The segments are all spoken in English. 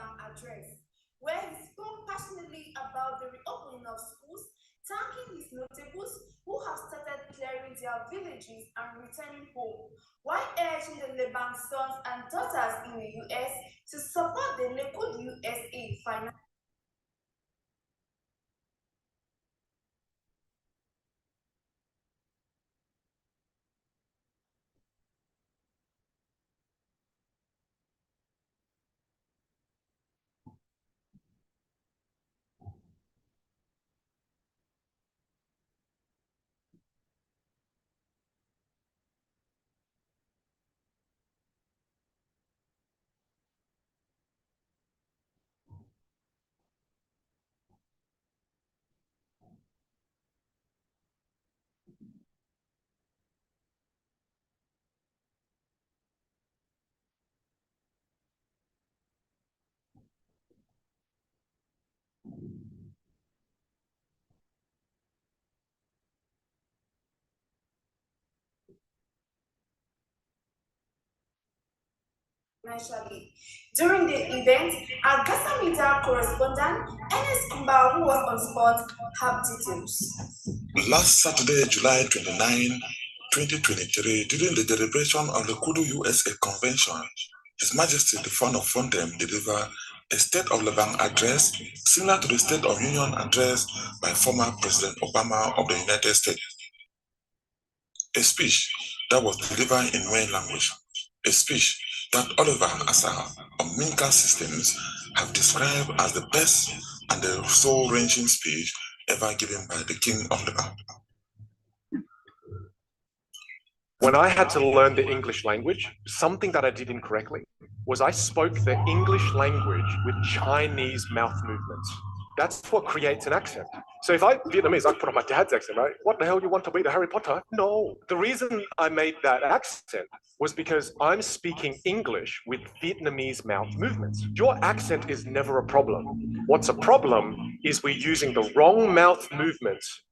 Leban address, where he spoke passionately about the reopening of schools, thanking his notables who have started clearing their villages and returning home, while urging the Leban sons and daughters in the US to support the LECUDO USA financially. During the event, our GASA media correspondent, Ernest Kumba, who was on spot, have details. Last Saturday, July 29, 2023, during the deliberation of the LECUDO USA Convention, His Majesty the Founder of Fontem delivered a State of Lebanon address similar to the State of Union address by former President Obama of the United States. A speech that was delivered in Wen language. A speech that Oliver Asar of Minka Systems have described as the best and the soul-wrenching speech ever given by the King of Lebanon. When I had to learn the English language, something that I did incorrectly was I spoke the English language with Chinese mouth movements. That's what creates an accent. So if I'm Vietnamese, I put on my dad's accent, right? What the hell you want to be, the Harry Potter? No. The reason I made that accent was because I'm speaking English with Vietnamese mouth movements. Your accent is never a problem. What's a problem is we're using the wrong mouth movements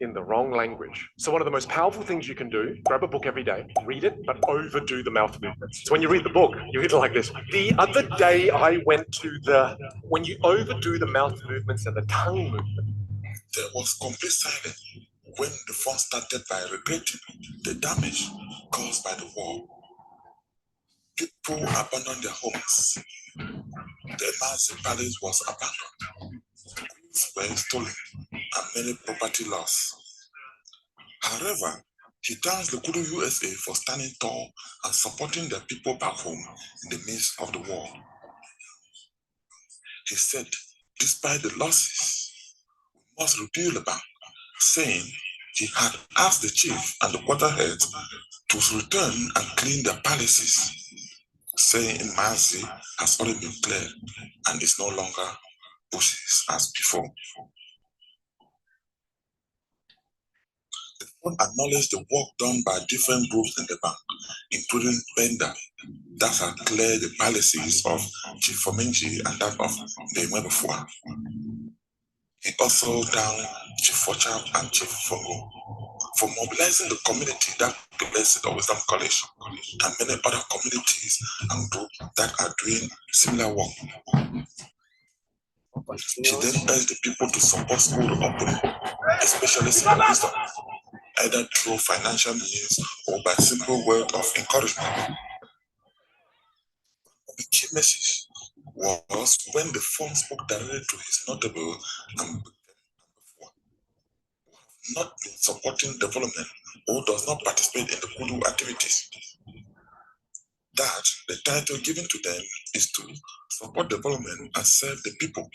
in the wrong language. So one of the most powerful things you can do, grab a book every day, read it, but overdo the mouth movements. So when you read the book, you read it like this. The other day I went to when you overdo the mouth movements and the tongue movement. There was complete silence when the phone started by regretting the damage caused by the war. People abandoned their homes. The massive palace was abandoned. Goods were stolen and many property lost. However, he thanks the LECUDO USA for standing tall and supporting their people back home in the midst of the war. He said, despite the losses, we must rebuild Lebanon, saying he had asked the chief and the quarterheads to return and clean their palaces, saying Mazi has already been cleared and is no longer bushes as before. The phone acknowledged the work done by different groups in the bank, including Benda, that had cleared the palaces of Chief Fomenji and that of the Mwebufua. He also thanked Chief Fochap and Chief Fongo for mobilizing the community that blessed the Wisdom College and many other communities and groups that are doing similar work. She then urged the people to support school reopening, especially Simple Wisdom, either through financial means or by simple word of encouragement. The key message was when the phone spoke directly to his notable and not been supporting development or does not participate in the kudu activities. That the title given to them is to support development and serve the people.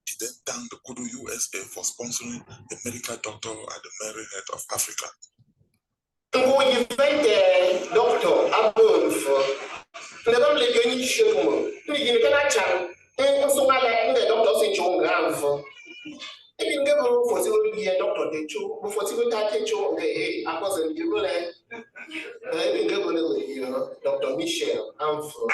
He then thank the LECUDO USA for sponsoring a medical doctor at the Mary Head of Africa. You thank the doctor above for never let any show. You can actually, and so I let the doctors in your ground for. If you never for zero year doctor, they show before you take your okay, I wasn't you go there. I didn't go with you, Dr. Michelle. I'm for.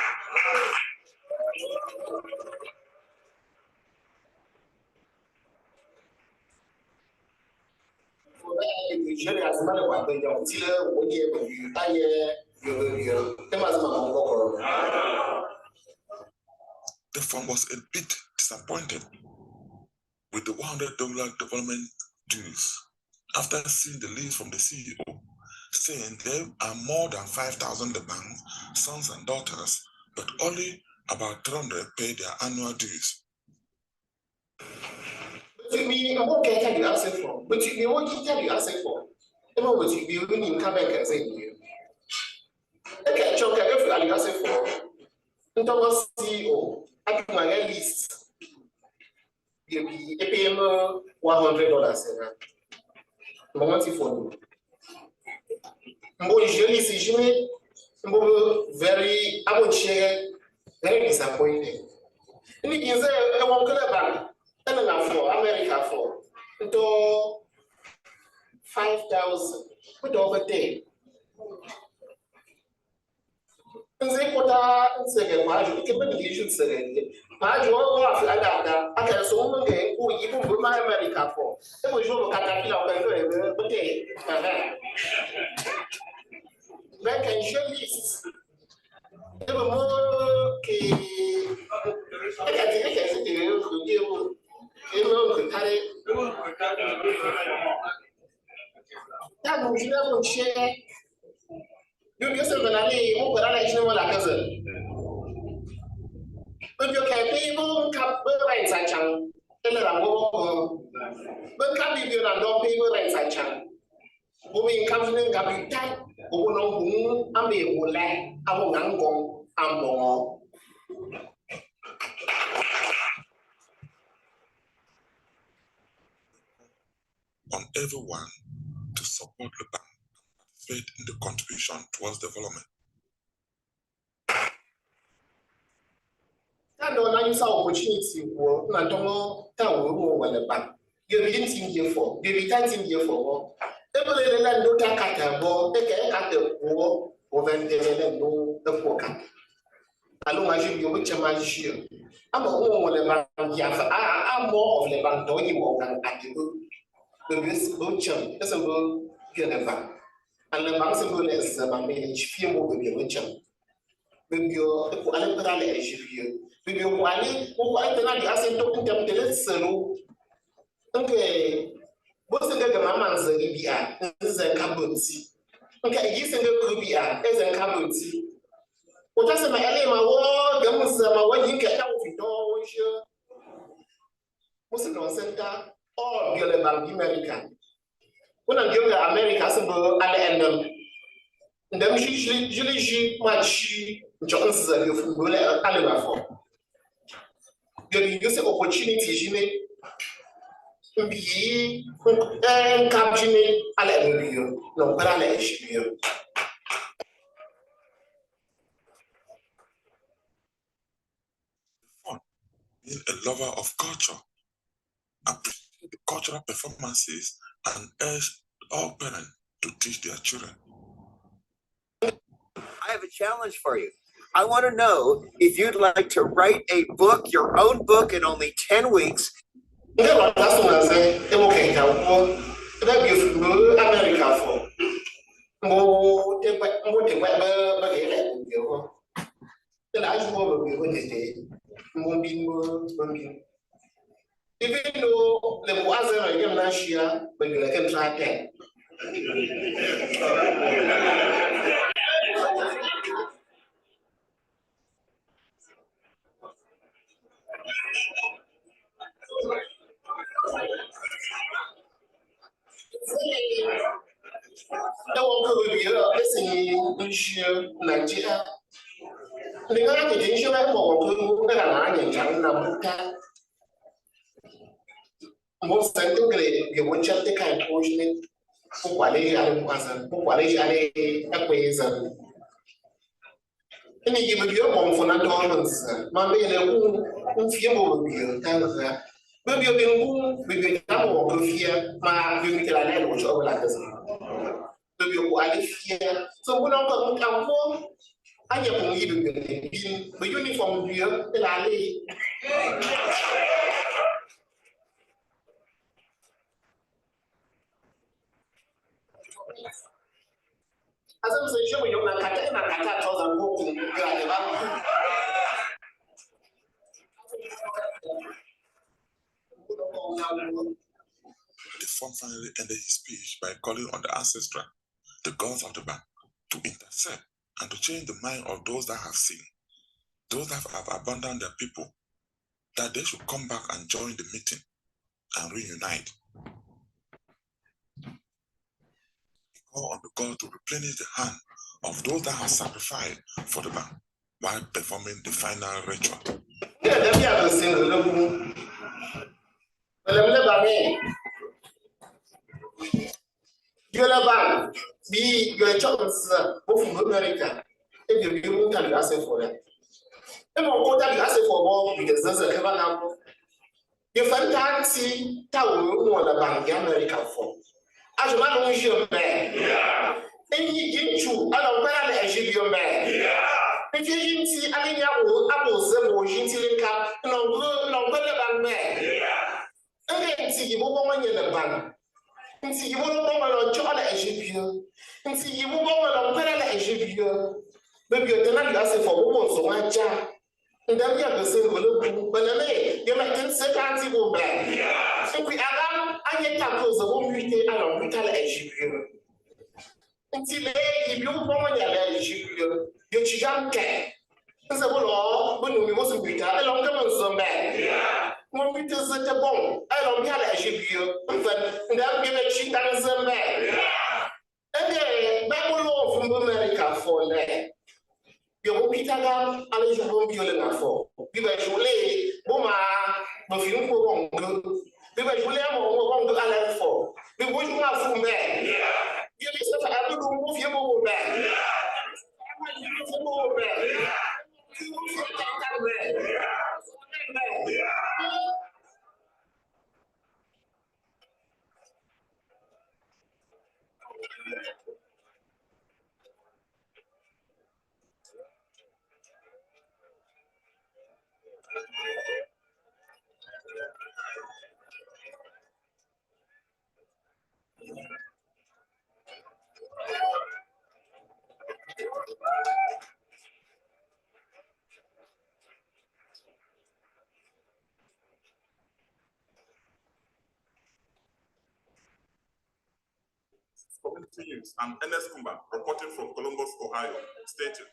Usually, as a matter of fact, The firm was a bit disappointed with the $100 development dues after seeing the list from the CEO saying there are more than 5,000 demands, sons and daughters, but only about 300 pay their annual dues. But me, what can you ask for? But you what can you ask for? What you be in come back and say you. Okay, choke if you ask for. Into CEO, I put my list. You be pay $100. Moment for you. Usually, see, very, I would share, very disappointed. And it is a one club, and for America for into 5,000, put over 10. And they put a second margin, you can be issued second. Margin of Adapter, I can so many who even put my America for. It was your caterpillar, but they back and show lists. There were more key. I think that was never share. You yourself and I won't know what I can. But you can people come right side channel. But can be good and don't people right side channel. Moving comes in capital, who know whom I may will lack our uncle and more. On everyone to support the bank and participate in the contribution towards development. I don't use our opportunity for Nantomo Town when the bank. You're being here for, you're returning here for. Every land don't cut a ball, take a cut the war, or then they know the poor cat. I don't imagine you which a man shield. I'm a woman, I'm more of the bank, don't you walk and at the book. The visible chum is a book, get a bank. And the possible is a manage few more with your chum. With your equality issue. With your wally, who I cannot be asking to them to listen. Okay. What's the government's EBR? This is a cabinety. Okay, you send a QBR as a cabinety. What does my LA, my wall, the what you get out of it all, sure. What's the center? All the bank American. When I give the America symbol at the end of them, usually much Johnson from Gula Alima for. You use the opportunities you make. Be and capturing a level, no parallel. Being a lover of culture, appreciate the cultural performances, and urge all parents to teach their children. I have a challenge for you. I want to know if you'd like to write a book, your own book, in only 10 weeks. Never that's what I say. Okay, now, that you go America for. More the weather, but you the last one will be what they say. More even though the wasn't a young last year, but you can try 10. That will be a Nigeria. The other potential more that are in China. Most century, you want to take a portion of what they are what they are a ways and any give you a bomb for not dollars. Mammy and a few of you, kind of that. Maybe you've been with the double of here, my unit language over like this. Maybe you're quite here. So when I'm going to come home, I have only been the uniform here, the alley. As I was saying, you're not cutting and I can't tell them walking. The form finally ended his speech by calling on the ancestral, the gods of the bank, to intercept and to change the mind of those that have sinned, those that have abandoned their people, that they should come back and join the meeting and reunite. He called on the God to replenish the hand of those that have sacrificed for the bank while performing the final ritual. Be your chance of America. If you won't tell us for them. And what that you ask for more because there's a heaven number. You fancy town on the bank America for. As a man who's your man. And you into I don't know as your man. If you didn't see any apples, the motion till cap, no better man. And then see you won't in the bank. And see you won't go on John as you. And see you won't go on Penal as you. Maybe you're not asking for women so much. And then we have the same look, but you might think second will back. So we are I get tackles the woman we take along with as you. Until if you woman as you, you can't care. And so, well, when we must be a long time so bad. When we just set a bomb, I don't care as you, but then give a cheat and some bad. And then, back all from America for that. You won't be taken, and you won't be able for. Because you lay, Boma, but you won't go. Because you lay on the island for. We would have from there. You listen to every move you move back. You move back. Community News. I'm Ernest Kumba, reporting from Columbus, Ohio. Stay tuned.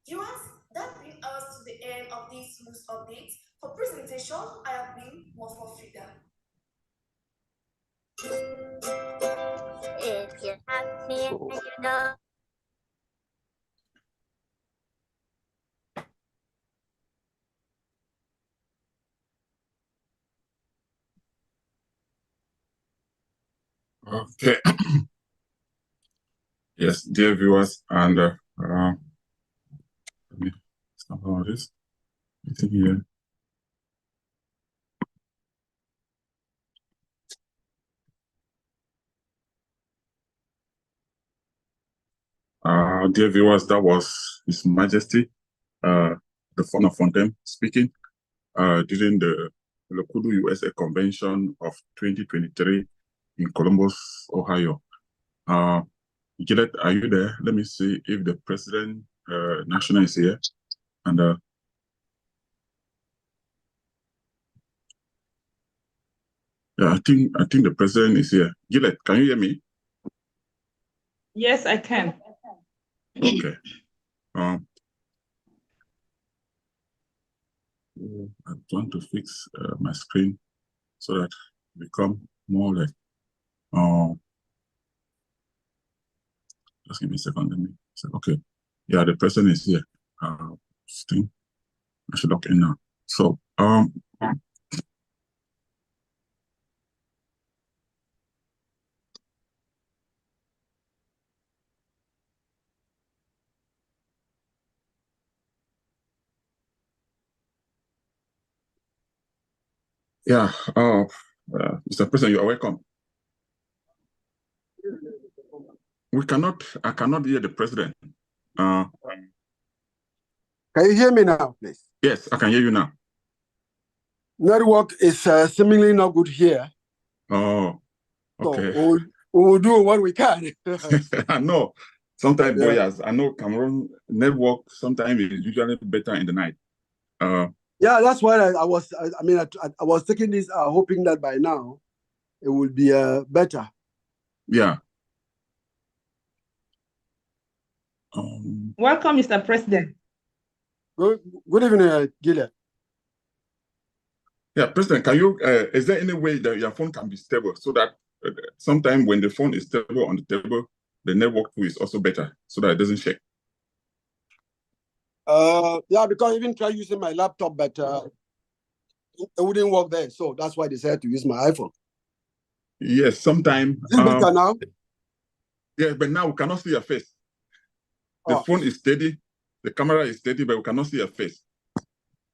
Viewers, that brings us to the end of this news update. For presentation, I have been Mofo Frida. If you're happy and you know. Okay. Yes, dear viewers, and let me stop all this. Anything here? Dear viewers, that was His Majesty, the Founder of Fontem, speaking during the LECUDO USA Convention of 2023 in Columbus, Ohio. Gillette, are you there? Let me see if the President National is here. And yeah, I think the President is here. Gillette, can you hear me? Yes, I can. Okay. I want to fix my screen so that it become more like just give me a second. Let me say, okay. Yeah, the person is here. I should log in now. So Yeah, Mr. President, you are welcome. I cannot hear the president. Can you hear me now, please? Yes, I can hear you now. Network is seemingly not good here. Oh, okay. So we'll do what we can. I know. Sometimes, boys, I know Cameroon network sometimes is usually better in the night. Yeah, that's why I was taking this, hoping that by now it will be better. Yeah. Welcome, Mr. President. Good evening, Gilead. Yeah, President, can you, is there any way that your phone can be stable so that sometime when the phone is stable on the table, the network too is also better so that it doesn't shake? Yeah, because I even tried using my laptop, but it wouldn't work there. So that's why I decided to use my iPhone. Yes, sometime. Is it better now? Yeah, but now we cannot see your face. The phone is steady, the camera is steady, but we cannot see your face.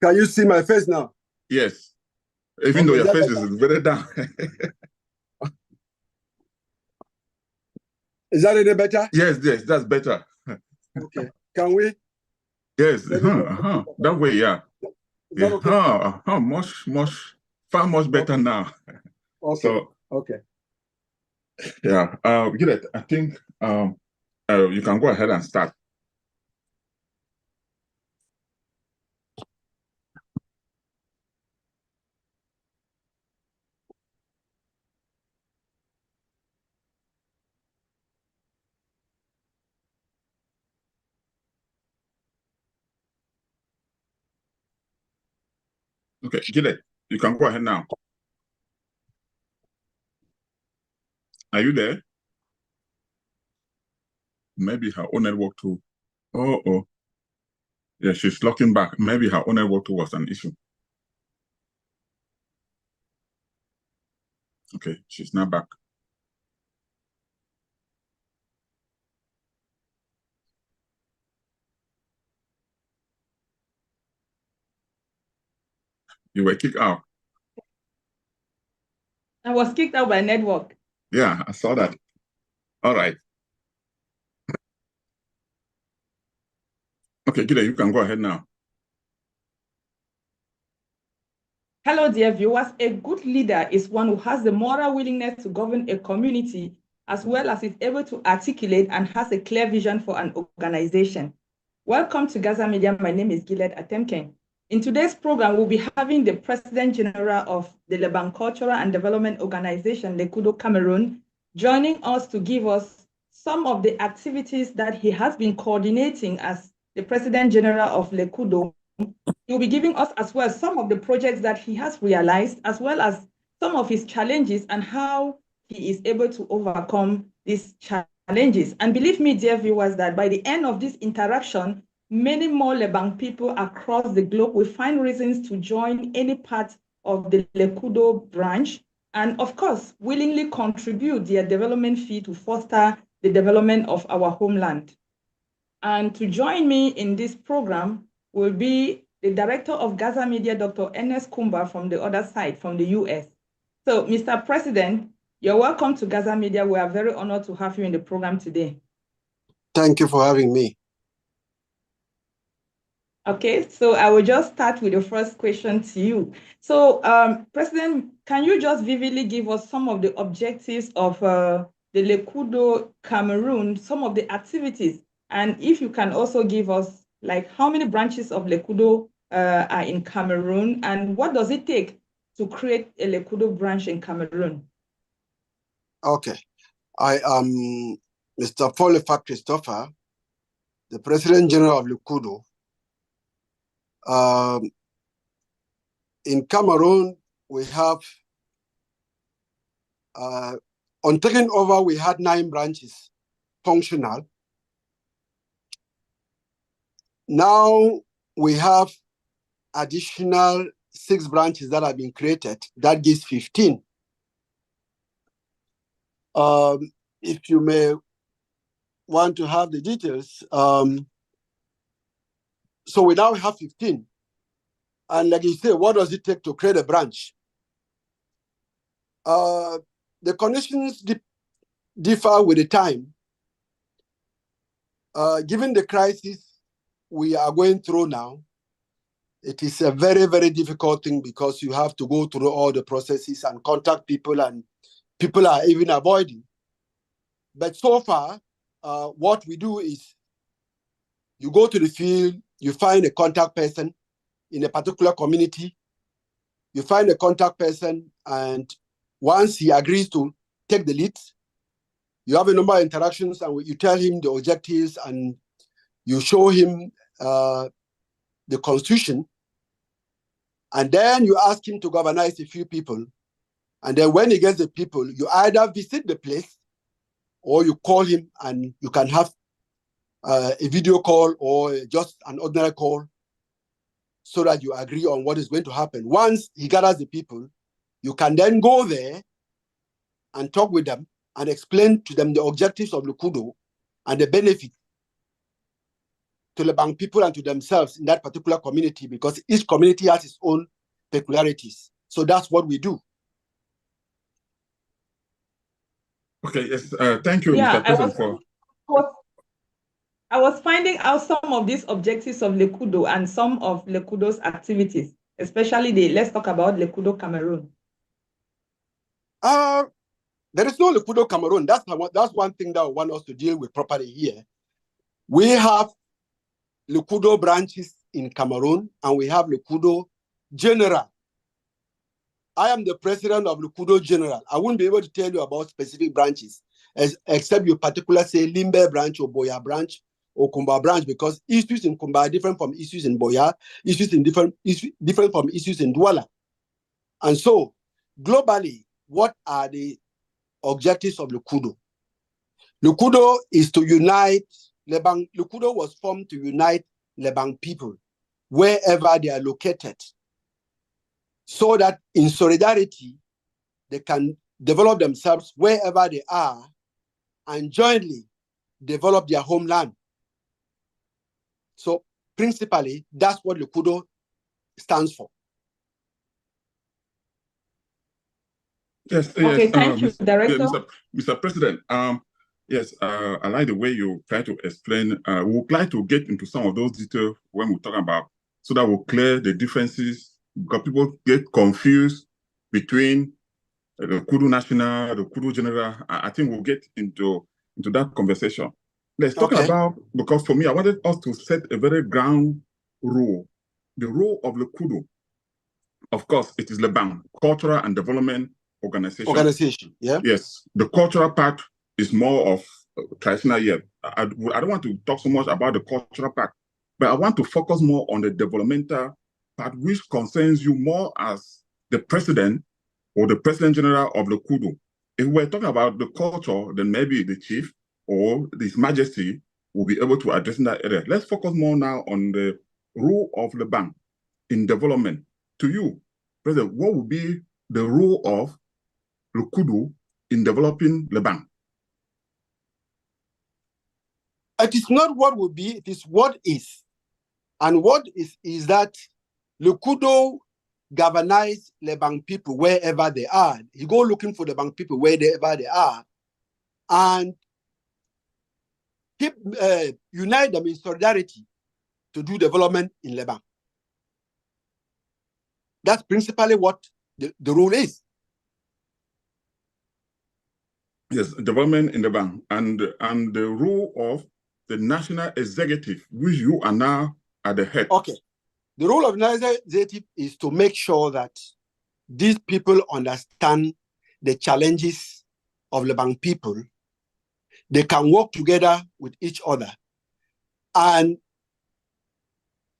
Can you see my face now? Yes. Even though your face is very down. Is that any better? Yes, that's better. Okay. Can we? Yes, that way, yeah. Is that okay? Far much better now. Okay. So, okay. Yeah, Gillet, I think you can go ahead and start. Okay, Gillet, you can go ahead now. Are you there? Maybe her own network too. Oh. Yeah, she's locking back. Maybe her own network too was an issue. Okay, she's not back. You were kicked out. I was kicked out by network. Yeah, I saw that. All right. Okay, Gillet, you can go ahead now. Hello, dear viewers. A good leader is one who has the moral willingness to govern a community, as well as is able to articulate and has a clear vision for an organization. Welcome to GASA Media. My name is Gillet Atemken. In today's program, we'll be having the President General of the Leban Cultural and Development Organization, LECUDO Cameroon, joining us to give us some of the activities that he has been coordinating as the President General of LECUDO. He'll be giving us as well some of the projects that he has realized, as well as some of his challenges and how he is able to overcome these challenges. And believe me, dear viewers, that by the end of this interaction, many more Leban people across the globe will find reasons to join any part of the LECUDO branch, and of course, willingly contribute their development fee to foster the development of our homeland. And to join me in this program will be the director of GASA Media, Dr. Ernest Kumba, from the other side, from the US. So, Mr. President, you're welcome to GASA Media. We are very honored to have you in the program today. Thank you for having me. Okay, so I will just start with the first question to you. So, President, can you just vividly give us some of the objectives of the LECUDO Cameroon, some of the activities, and if you can also give us like how many branches of LECUDO are in Cameroon, and what does it take to create a LECUDO branch in Cameroon? Okay, I am Mr. Folefak Christopher, the President General of LECUDO. In Cameroon, we have, on taking over, we had 9 branches functional. Now we have additional 6 branches that have been created. That gives 15. If you may want to have the details, so we now have 15. And like you say, what does it take to create a branch? The conditions differ with the time. Given the crisis we are going through now, it is a very, very difficult thing because you have to go through all the processes and contact people, and people are even avoiding. But so far, what we do is you go to the field, you find a contact person in a particular community, you find a contact person, and once he agrees to take the lead, you have a number of interactions and you tell him the objectives and you show him the constitution, and then you ask him to galvanize a few people. And then when he gets the people, you either visit the place or you call him, and you can have a video call or just an ordinary call so that you agree on what is going to happen. Once he gathers the people, you can then go there and talk with them and explain to them the objectives of LECUDO and the benefit to the bank people and to themselves in that particular community, because each community has its own peculiarities. So that's what we do. Okay, yes, thank you, Yeah, Mr. President, I was finding out some of these objectives of LECUDO and some of LECUDO's activities, especially let's talk about LECUDO Cameroon. There is no LECUDO Cameroon. That's one thing that I want us to deal with properly here. We have LECUDO branches in Cameroon, and we have LECUDO General. I am the president of LECUDO General. I wouldn't be able to tell you about specific branches, except you particularly say Limbe branch or Boya branch or Kumba branch, because issues in Kumba are different from issues in Boya, issues in different from issues in Douala. And so, globally, what are the objectives of LECUDO? LECUDO is to unite Lebang. LECUDO was formed to unite Lebang people wherever they are located, so that in solidarity, they can develop themselves wherever they are and jointly develop their homeland. So principally, that's what LECUDO stands for. Yes, Okay, yes. thank you, Director. Mr. President, yes, I like the way you try to explain. We would like to get into some of those details when we talk about, so that we'll clear the differences, because people get confused between the LECUDO National, the LECUDO General. I think we'll get into that conversation. Let's talk about, because for me, I wanted us to set a very ground rule. The role of LECUDO, of course, it is Lebang, Cultural and Development Organization. Yeah. Yes, the cultural part is more of traditional yet. I don't want to talk so much about the cultural part, but I want to focus more on the developmental part, which concerns you more as the president or the president general of LECUDO. If we're talking about the culture, then maybe the chief or His Majesty will be able to address in that area. Let's focus more now on the role of Lebang in development. To you, President, what would be the role of LECUDO in developing Lebang? It is not what would be, it is what is. And what is that LECUDO galvanize Lebang people wherever they are. You go looking for the Lebang people wherever they are and unite them in solidarity to do development in Lebang. That's principally what the rule is. Yes, development in Lebang, and the role of the national executive, which you are now at the head. Okay. The role of national executive is to make sure that these people understand the challenges of Lebang people. They can work together with each other. And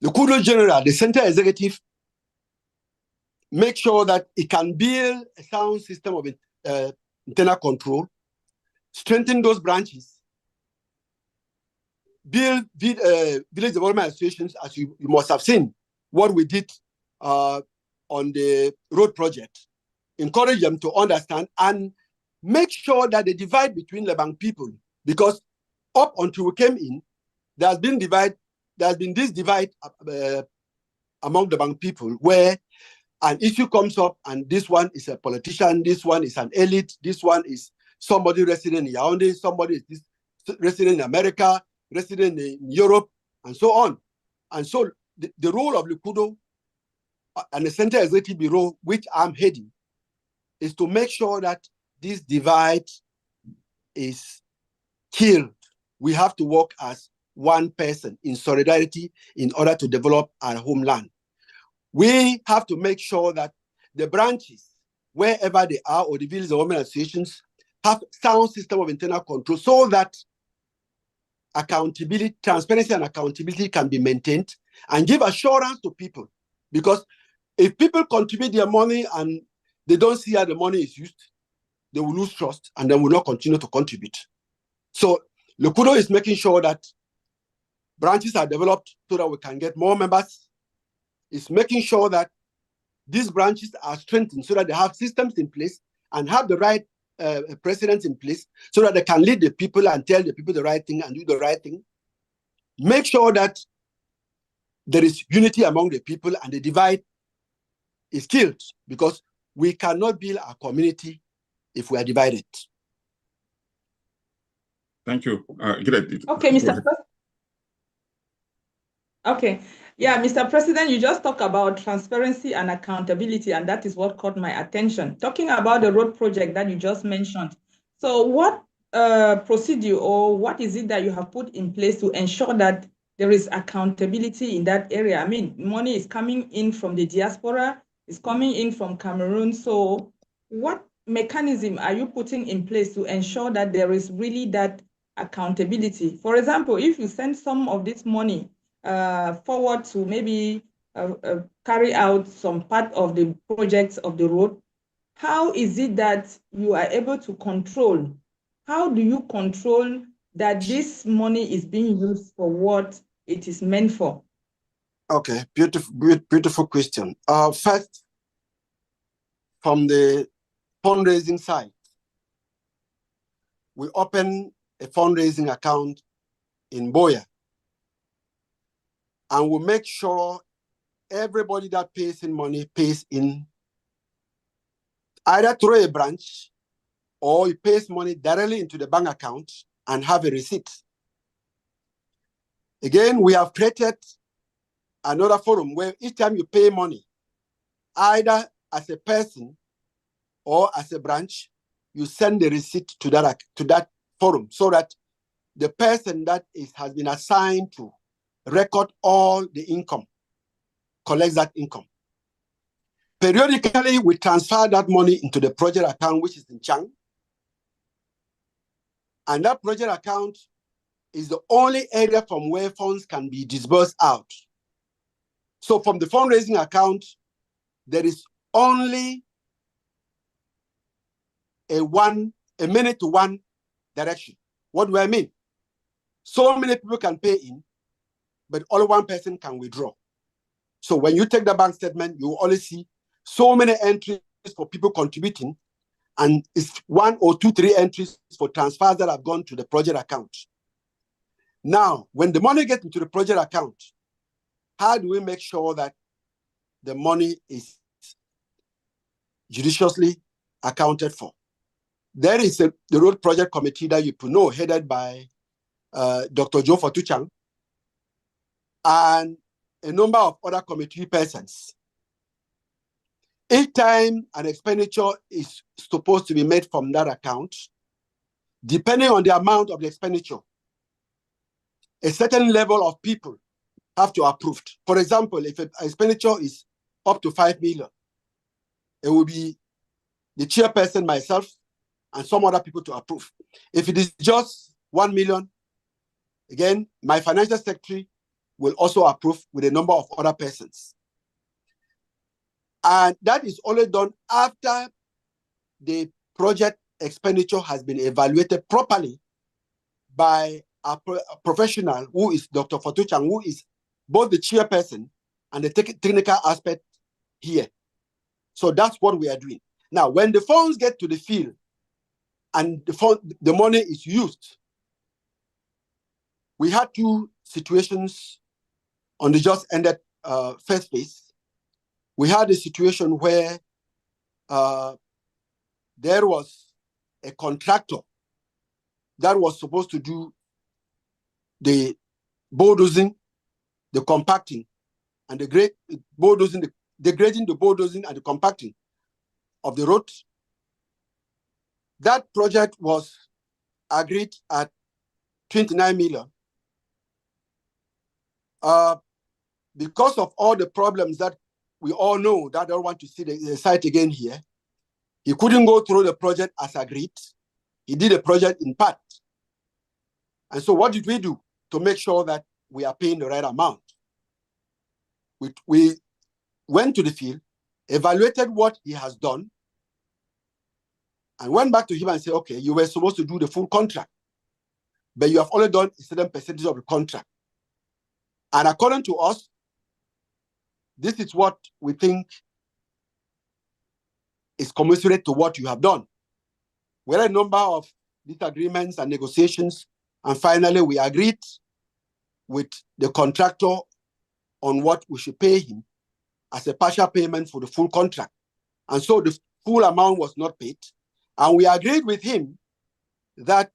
the LECUDO General, the center executive, make sure that it can build a sound system of internal control, strengthen those branches, build village development associations, as you must have seen what we did on the road project, encourage them to understand and make sure that they divide between Lebang people, because up until we came in, there has been this divide among the Lebang people, where an issue comes up, and this one is a politician, this one is an elite, this one is somebody resident in Yaoundé, somebody is resident in America, resident in Europe, and so on. And so the role of LECUDO and the Center Executive Bureau, which I'm heading, is to make sure that this divide is killed. We have to work as one person in solidarity in order to develop our homeland. We have to make sure that the branches, wherever they are, or the village development associations, have sound system of internal control so that accountability, transparency and accountability can be maintained and give assurance to people. Because if people contribute their money and they don't see how the money is used, they will lose trust and they will not continue to contribute. So LECUDO is making sure that branches are developed so that we can get more members. It's making sure that these branches are strengthened so that they have systems in place and have the right presidents in place so that they can lead the people and tell the people the right thing and do the right thing. Make sure that there is unity among the people and the divide is killed, because we cannot build a community if we are divided. Thank you. Okay, Mr. President. Okay. Yeah, Mr. President, you just talked about transparency and accountability, and that is what caught my attention. Talking about the road project that you just mentioned. So what procedure or what is it that you have put in place to ensure that there is accountability in that area? I mean, money is coming in from the diaspora, it's coming in from Cameroon. So what mechanism are you putting in place to ensure that there is really that accountability? For example, if you send some of this money forward to maybe carry out some part of the projects of the road, how is it that you are able to control? How do you control that this money is being used for what it is meant for? Okay, beautiful question. First, from the fundraising side, we open a fundraising account in Boya, and we make sure everybody that pays in money pays in either through a branch or he pays money directly into the bank account and have a receipt. Again, we have created another forum where each time you pay money, either as a person or as a branch, you send the receipt to that forum so that the person that has been assigned to record all the income collects that income. Periodically, we transfer that money into the project account, which is in Chang. And that project account is the only area from where funds can be disbursed out. So from the fundraising account, there is only a minute to one direction. What do I mean? So many people can pay in, but only one person can withdraw. So when you take the bank statement, you will only see so many entries for people contributing, and it's 1 or 2, 3 entries for transfers that have gone to the project account. Now, when the money gets into the project account, how do we make sure that the money is judiciously accounted for? There is the road project committee that you know, headed by Dr. Joe Fortuchang, and a number of other committee persons. Each time an expenditure is supposed to be made from that account, depending on the amount of the expenditure, a certain level of people have to approve. For example, if an expenditure is up to 5 million, it will be the chairperson, myself, and some other people to approve. If it is just 1 million, again, my financial secretary will also approve with a number of other persons. And that is only done after the project expenditure has been evaluated properly by a professional who is Dr. Fortuchang, who is both the chairperson and the technical aspect here. So that's what we are doing. Now, when the funds get to the field and the money is used, we had 2 situations on the just ended first phase. we had a situation where there was a contractor that was supposed to do the bulldozing, the compacting, and the bulldozing, the grading, the bulldozing, and the compacting of the road. That project was agreed at 29 million. Because of all the problems that we all know, that I don't want to see the site again here, he couldn't go through the project as agreed. He did the project in part. And so what did we do to make sure that we are paying the right amount? We went to the field, evaluated what he has done, and went back to him and said, okay, you were supposed to do the full contract, but you have only done a certain percentage of the contract. And according to us, this is what we think is commensurate to what you have done. We had a number of disagreements and negotiations, and finally we agreed with the contractor on what we should pay him as a partial payment for the full contract. And so the full amount was not paid. And we agreed with him that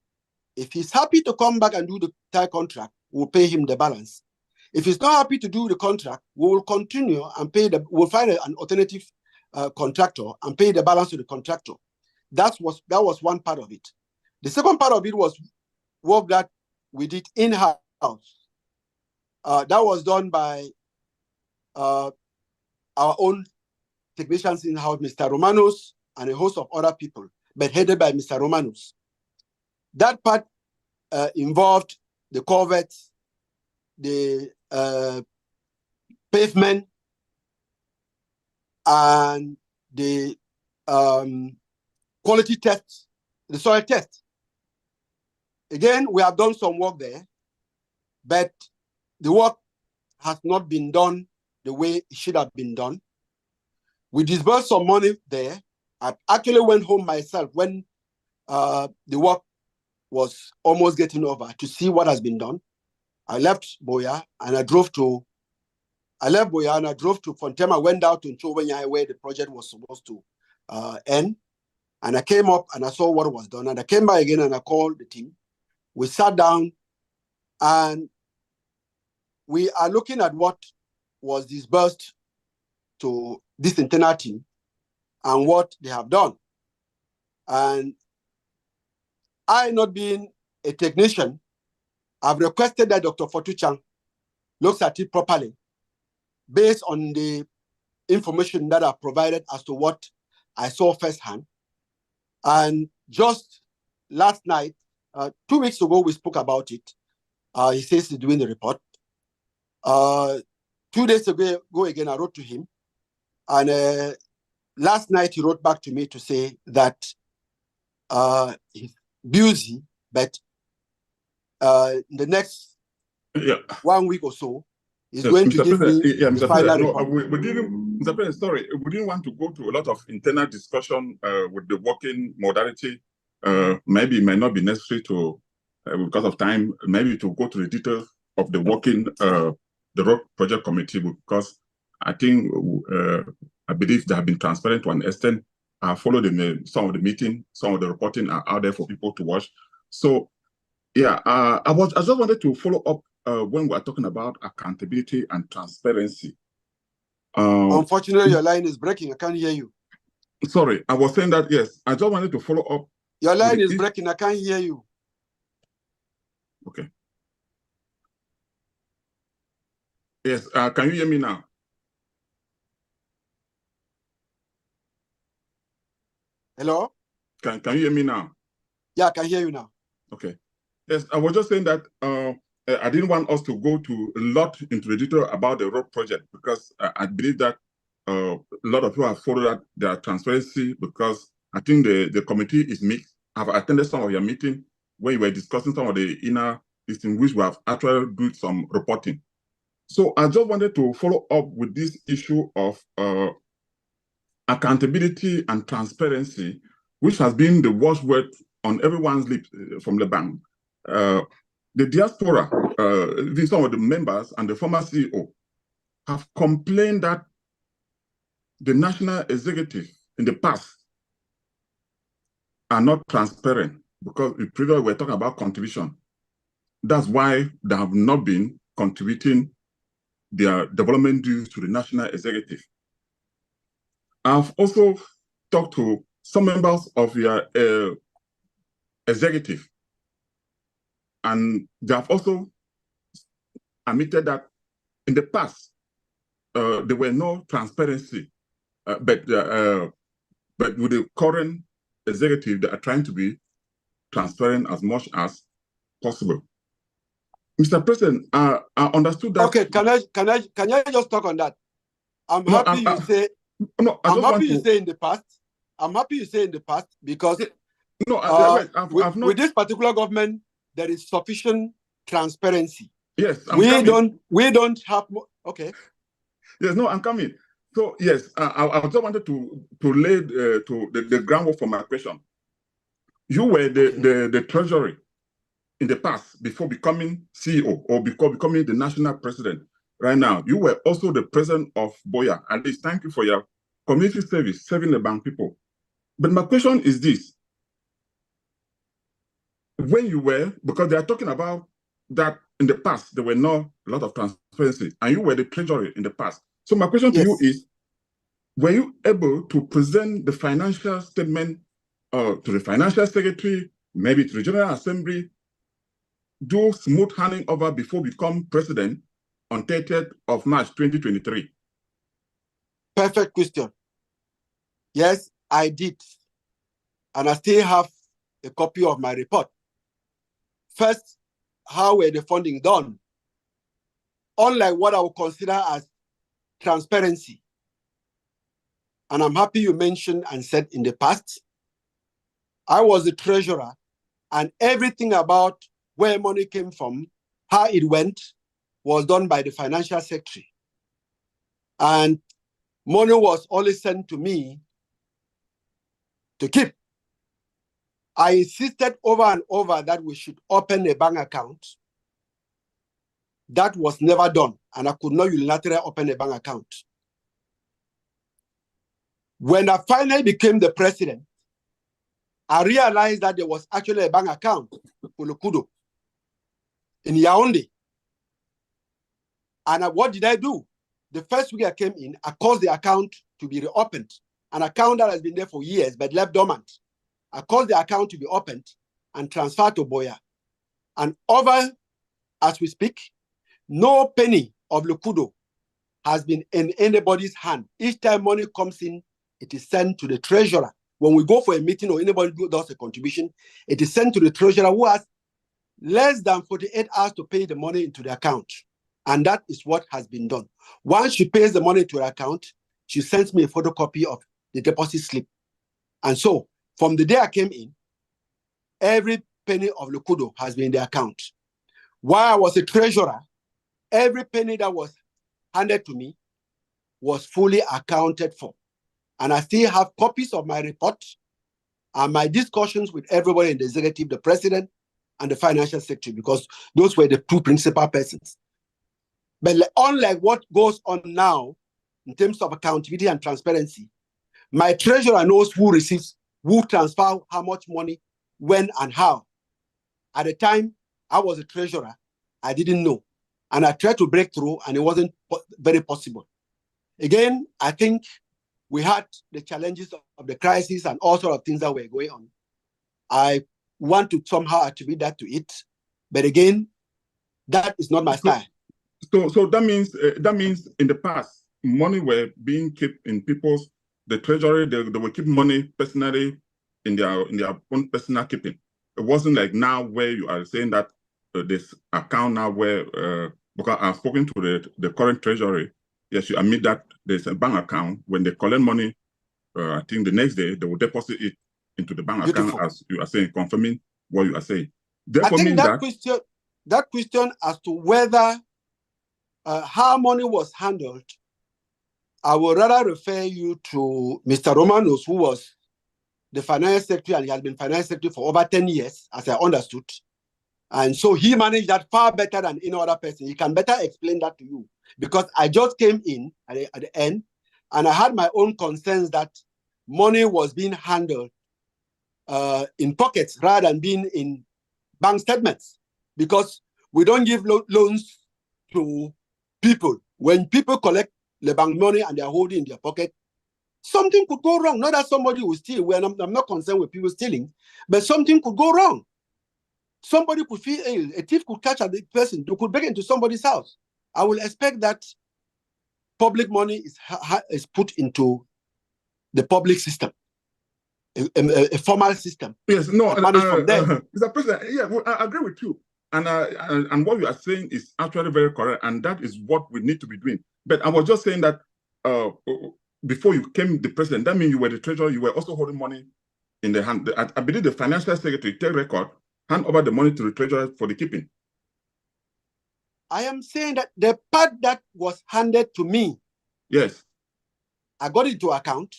if he's happy to come back and do the entire contract, we'll pay him the balance. If he's not happy to do the contract, we will continue and we'll find an alternative contractor and pay the balance to the contractor. That was one part of it. The second part of it was work that we did in-house. That was done by our own technicians in-house, Mr. Romanos, and a host of other people, but headed by Mr. Romanos. That part involved the culverts, the pavement, and the quality tests, the soil test. Again, we have done some work there, but the work has not been done the way it should have been done. We disbursed some money there. I actually went home myself when the work was almost getting over to see what has been done. I left Boya and I drove to Fontema, went down to Nchowenya where the project was supposed to end. And I came up and I saw what was done. And I came back again and I called the team. We sat down and we are looking at what was disbursed to this internal team and what they have done. And I, not being a technician, I've requested that Dr. Fortuchang looks at it properly based on the information that I provided as to what I saw firsthand. And just last night, 2 weeks ago, we spoke about it. He says he's doing the report. 2 days ago again, I wrote to him. And last night, he wrote back to me to say that he's busy, but in the next 1 week or so, he's going to give me the final report. We didn't, Mr. President, sorry, we didn't want to go to a lot of internal discussion with the working modality. Maybe it might not be necessary to, because of time, maybe to go to the details of the working, the road project committee, because I think, I believe they have been transparent to an extent. I followed some of the meeting, some of the reporting are out there for people to watch. So, yeah, I just wanted to follow up when we're talking about accountability and transparency. Unfortunately, your line is breaking. I can't hear you. Sorry, I was saying that, yes, I just wanted to follow up. Your line is breaking. I can't hear you. Okay. Yes, can you hear me now? Hello? Can you hear me now? Yeah, I can hear you now. Okay. Yes, I was just saying that I didn't want us to go to a lot into the detail about the road project because I believe that a lot of people have followed their transparency because I think the committee is mixed. I've attended some of your meetings where you were discussing some of the inner things which we have actually done some reporting. So I just wanted to follow up with this issue of accountability and transparency, which has been the watchword on everyone's lips from the bank. The diaspora, even some of the members and the former CEO have complained that the national executive in the past are not transparent, because we previously were talking about contribution. That's why they have not been contributing their development dues to the national executive. I've also talked to some members of your executive, and they have also admitted that in the past, there were no transparency, but with the current executive, they are trying to be transparent as much as possible. Mr. President, I understood that. Okay, can I just talk on that? I'm happy you say. No, I'm happy you say in the past. I'm happy you say in the past because with this particular government there is sufficient transparency. Yes, we don't have more. Okay. Yes, no, I'm coming. So yes, I just wanted to lay the groundwork for my question. You were the treasury in the past before becoming CEO or before becoming the national president. Right now, you were also the president of Boya. At least, thank you for your community service, serving the bank people. But my question is this: when you were, because they are talking about that in the past, there were not a lot of transparency, and you were the treasury in the past. So my question to you is, were you able to present the financial statement to the financial secretary, maybe to the General Assembly, do smooth handing over before become president on 30th of March 2023? Perfect question. Yes, I did. And I still have a copy of my report. First, how were the funding done? Unlike what I would consider as transparency. And I'm happy you mentioned and said in the past, I was the treasurer, and everything about where money came from, how it went, was done by the financial secretary. And money was always sent to me to keep. I insisted over and over that we should open a bank account. That was never done, and I could not unilaterally open a bank account. When I finally became the president, I realized that there was actually a bank account for LECUDO in Yaoundé. And what did I do? The first week I came in, I caused the account to be reopened. An account that has been there for years but left dormant. I caused the account to be opened and transferred to Boya. And over, as we speak, no penny of LECUDO has been in anybody's hand. Each time money comes in, it is sent to the treasurer. When we go for a meeting or anybody does a contribution, it is sent to the treasurer who has less than 48 hours to pay the money into the account. And that is what has been done. Once she pays the money to her account, she sends me a photocopy of the deposit slip. And so, from the day I came in, every penny of LECUDO has been in the account. While I was a treasurer, every penny that was handed to me was fully accounted for. And I still have copies of my report and my discussions with everybody in the executive, the president and the financial secretary, because those were the two principal persons. But unlike what goes on now, in terms of accountability and transparency, my treasurer knows who receives, who transfer how much money, when and how. At the time I was a treasurer, I didn't know. And I tried to break through and it wasn't very possible. Again, I think we had the challenges of the crisis and all sorts of things that were going on. I want to somehow attribute that to it. But again, that is not my style. So that means in the past, money were being kept in the treasury, they will keep money personally in their own personal keeping. It wasn't like now where you are saying that this account now where, because I've spoken to the current treasury, yes, you admit that there's a bank account. When they collect money, I think the next day they will deposit it into the bank account, as you are saying, confirming what you are saying. Therefore, I think that question as to whether how money was handled, I would rather refer you to Mr. Romanos, who was the finance secretary, and he has been finance secretary for over 10 years, as I understood. And so he managed that far better than any other person. He can better explain that to you. Because I just came in at the end, And I had my own concerns that money was being handled in pockets rather than being in bank statements, because we don't give loans to people. When people collect the bank money and they're holding in their pocket, something could go wrong. Not that somebody will steal. I'm not concerned with people stealing, but something could go wrong. Somebody could feel ill. A thief could catch a person who could break into somebody's house. I will expect that public money is put into the public system, a formal system. Yes, no, managed from there. Mr. President, yeah, well, I agree with you. And what you are saying is actually very correct, and that is what we need to be doing. But I was just saying that before you came the president, that means you were the treasurer, you were also holding money in the hand. I believe the financial secretary, take record, hand over the money to the treasurer for the keeping. I am saying that the part that was handed to me, yes, I got it to account,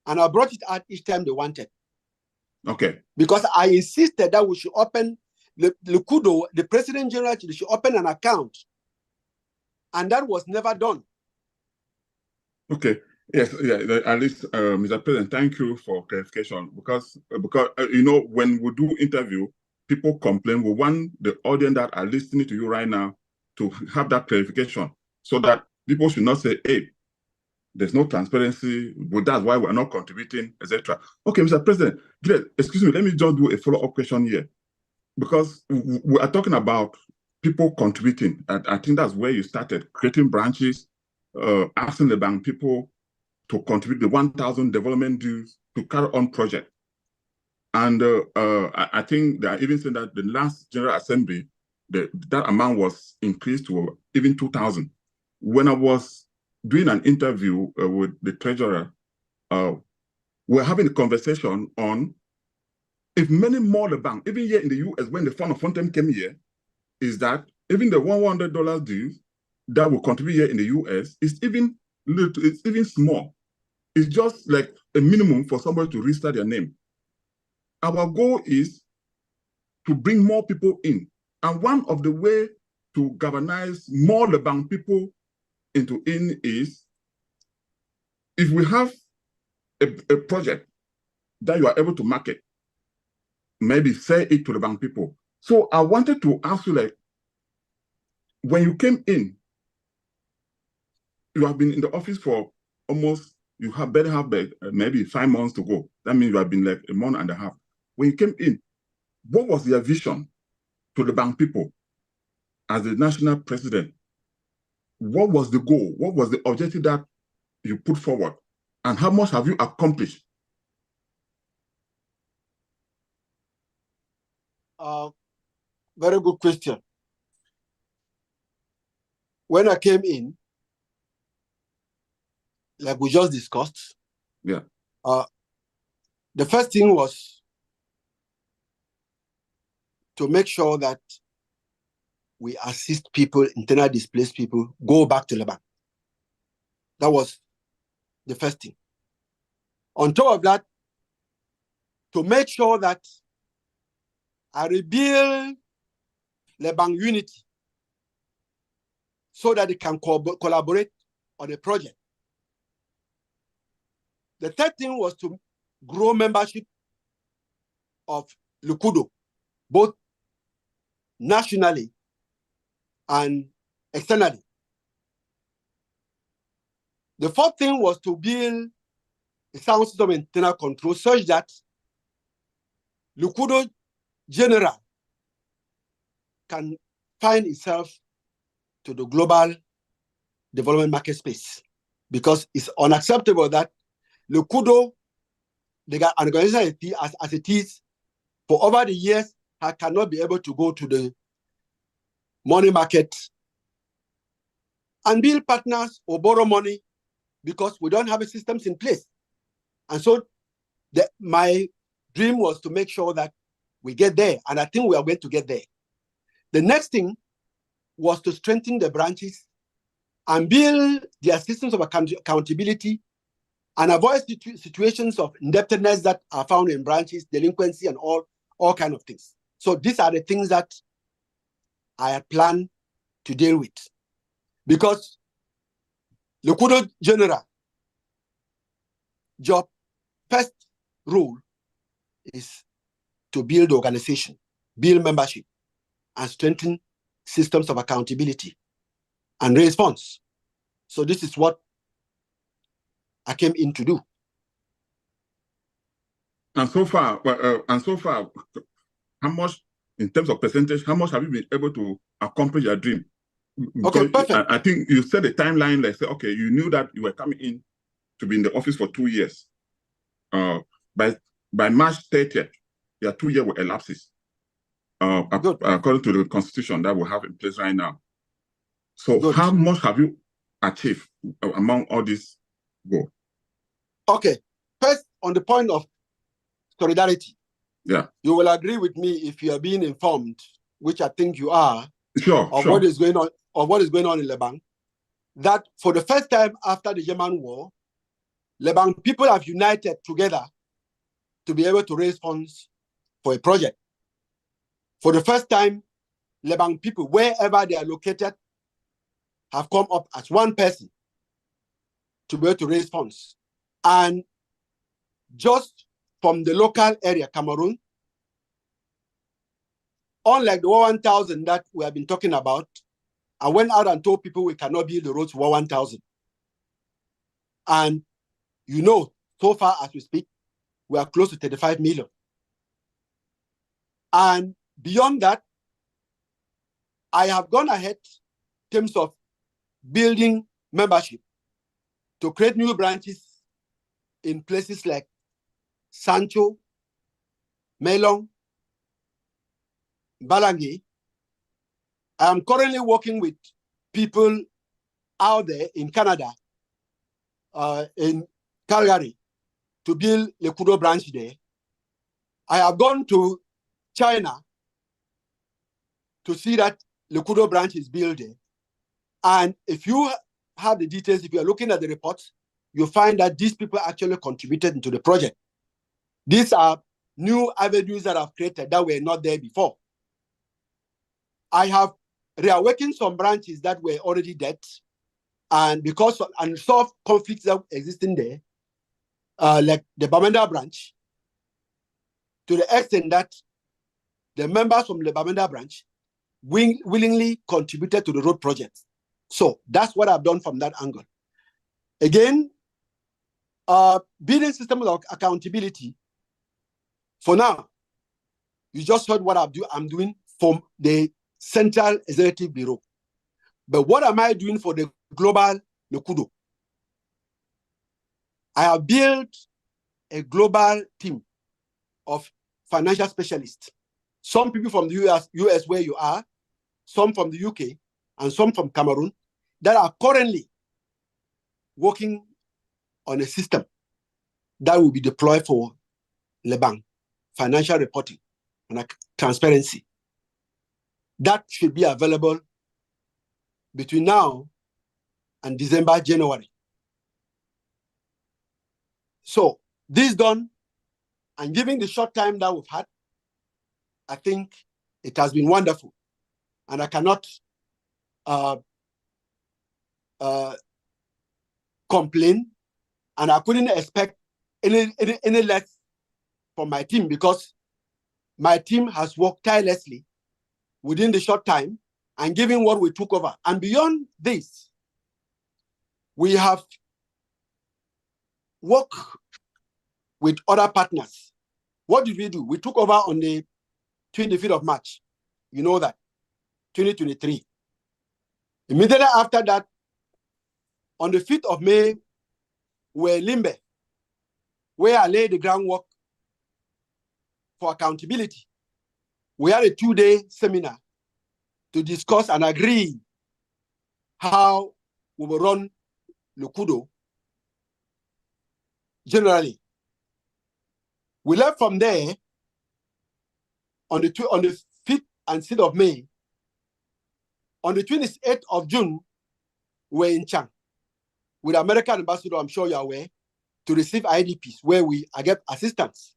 and I brought it out each time they wanted. Okay. Because I insisted that we should open LECUDO, the President General should open an account, and that was never done. Okay. Yes. Yeah. At least, Mr. President, thank you for clarification, because you know, when we do interview, people complain. We want the audience that are listening to you right now to have that clarification, so that people should not say, "Hey, there's no transparency, but that's why we're not contributing, etc." Okay, Mr. President, excuse me, let me just do a follow-up question here, because we are talking about people contributing. I think that's where you started, creating branches, asking the bank people to contribute the 1,000 development dues to carry on project. And I think they are even saying that the last General Assembly, that amount was increased to even 2,000. When I was doing an interview with the treasurer, we're having a conversation on if many more the bank, even here in the US, when the Fund of Funds came here, is that even the $100 dues that will contribute here in the US is even little, it's even small. It's just like a minimum for somebody to register their name. Our goal is to bring more people in. And one of the ways to galvanize more the bank people in is if we have a project that you are able to market, maybe sell it to the bank people. So I wanted to ask you, like, when you came in, you have been in the office for almost, you have better have maybe 5 months to go. That means you have been like a month and a half. When you came in, what was your vision to the bank people as the national president? What was the goal? What was the objective that you put forward? And how much have you accomplished? Very good question. When I came in, like we just discussed, yeah, the first thing was to make sure that we assist people, internally displaced people, go back to the bank. That was the first thing. On top of that, to make sure that I rebuild the bank unity so that they can collaborate on a project. The third thing was to grow membership of LECUDO, both nationally and externally. The fourth thing was to build a sound system of internal control such that LECUDO General can find itself to the global development market space, because it's unacceptable that LECUDO, they got an organization as it is, for over the years, cannot be able to go to the money market and build partners or borrow money because we don't have a systems in place. And so my dream was to make sure that we get there, and I think we are going to get there. The next thing was to strengthen the branches and build their systems of accountability and avoid situations of indebtedness that are found in branches, delinquency, and all kinds of things. So these are the things that I had planned to deal with. Because LECUDO General Your first role is to build organization, build membership, and strengthen systems of accountability and raise funds. So this is what I came in to do. And so far, how much, in terms of percentage, how much have you been able to accomplish your dream? Okay, Because perfect. I think you said a timeline, like say, okay, you knew that you were coming in to be in the office for 2 years. By March 30th, your 2 year will elapses. According to the constitution that we have in place right now. So how much have you achieved among all these goals? Okay, first on the point of solidarity. Yeah. You will agree with me if you are being informed, which I think you are, sure. What is going on, of what is going on in Lebanon, that for the first time after the German war, Lebanon people have united together to be able to raise funds for a project. For the first time, Lebanon people, wherever they are located, have come up as one person to be able to raise funds. And just from the local area, Cameroon, unlike the 1,000 that we have been talking about, I went out and told people we cannot build the roads for 1,000. And so far as we speak, we are close to 35 million. And beyond that, I have gone ahead in terms of building membership to create new branches in places like Sancho, Melong, Balangi. I am currently working with people out there in Canada, in Calgary, to build LECUDO branch there. I have gone to China to see that LECUDO branch is built there. And if you have the details, if you are looking at the reports, you'll find that these people actually contributed into the project. These are new avenues that I've created that were not there before. I have reawakened some branches that were already dead, and because of unsolved conflicts that exist in there, like the Bamenda branch, to the extent that the members from the Bamenda branch willingly contributed to the road project. So that's what I've done from that angle. Again, building systems of accountability. For now, you just heard what I'm doing from the Central Executive Bureau. But what am I doing for the global LECUDO? I have built a global team of financial specialists. Some people from the US where you are, some from the UK, and some from Cameroon that are currently working on a system that will be deployed for Lebanon, financial reporting and transparency. That should be available between now and December, January. So this done, and given the short time that we've had, I think it has been wonderful. And I cannot complain, and I couldn't expect any less from my team, because my team has worked tirelessly within the short time and given what we took over. And beyond this, we have worked with other partners. What did we do? We took over on the 25th of March, you know that, 2023. Immediately after that, on the 5th of May, we're in Limbe, where I laid the groundwork for accountability. We had a 2-day seminar to discuss and agree how we will run LECUDO generally. We left from there on the 5th and 6th of May. On the 28th of June, we're in Chang with American ambassador, I'm sure you're aware, to receive IDPs where I get assistance.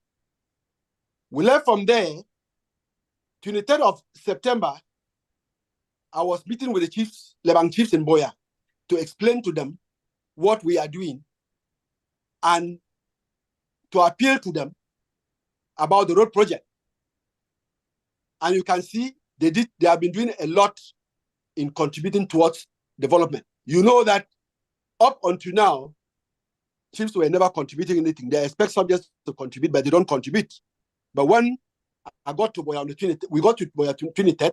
We left from there. 23rd of September, I was meeting with the chiefs, Lebanon chiefs in Boya, to explain to them what we are doing. And to appeal to them about the road project. And you can see they have been doing a lot in contributing towards development. You know that up until now, chiefs were never contributing anything. They expect subjects to contribute, but they don't contribute. But when I got to Boya on the 20th, we got to Boya 23rd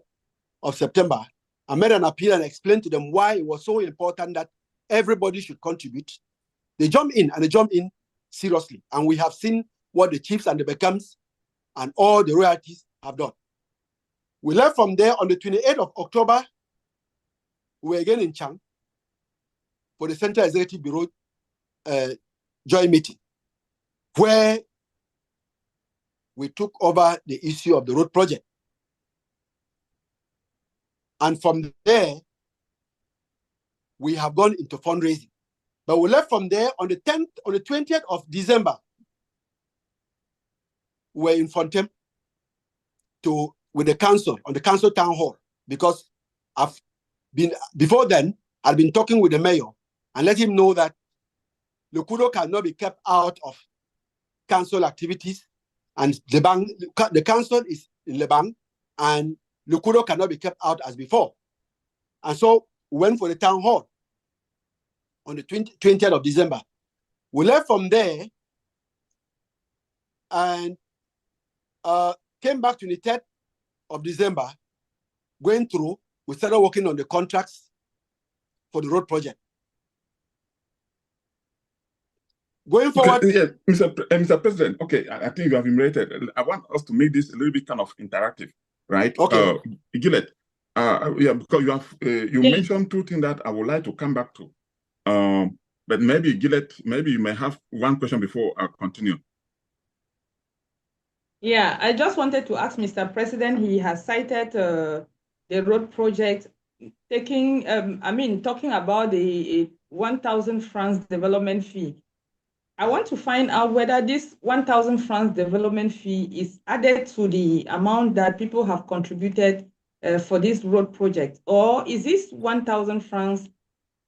of September, I made an appeal and explained to them why it was so important that everybody should contribute. They jumped in, and they jumped in seriously. And we have seen what the chiefs and the Beckhams and all the royalties have done. We left from there on the 28th of October. We were again in Chang for the Central Executive Bureau joint meeting, where we took over the issue of the road project. And from there, we have gone into fundraising. But we left from there on the 20th of December. We were in Fontem with the council, on the council town hall, because before then, I'd been talking with the mayor and let him know that LECUDO cannot be kept out of council activities, and the council is in Lebang, and LECUDO cannot be kept out as before. And so we went for the town hall on the 20th of December. We left from there and came back to the 3rd of December, going through, we started working on the contracts for the road project. Going forward. Okay, yeah, Mr. President, okay, I think you have enumerated. I want us to make this a little bit kind of interactive, right? Okay. Gillett, yeah, because you have you mentioned two things that I would like to come back to. But maybe Gillett, maybe you may have one question before I continue. Yeah, I just wanted to ask Mr. President, he has cited the road project talking about the 1,000 francs development fee. I want to find out whether this 1,000 francs development fee is added to the amount that people have contributed for this road project, or is this 1,000 francs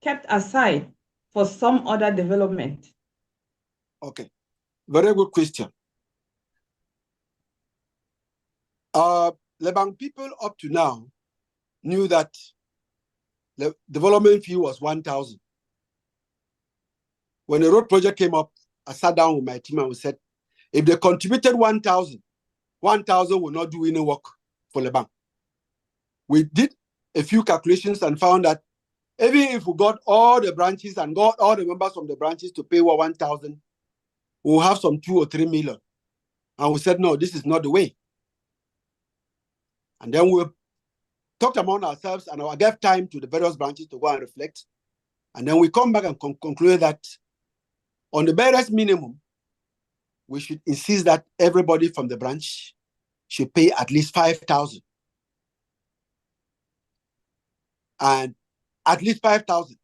kept aside for some other development? Okay, very good question. Lebang people up to now knew that the development fee was 1,000. When the road project came up, I sat down with my team and we said, if they contributed 1,000, 1,000 will not do any work for Lebang. We did a few calculations and found that even if we got all the branches and got all the members from the branches to pay 1,000, we'll have some 2 or 3 million. And we said, no, this is not the way. And then we talked among ourselves and I gave time to the various branches to go and reflect. And then we come back and conclude that on the barest minimum, we should insist that everybody from the branch should pay at least 5,000. And at least 5,000.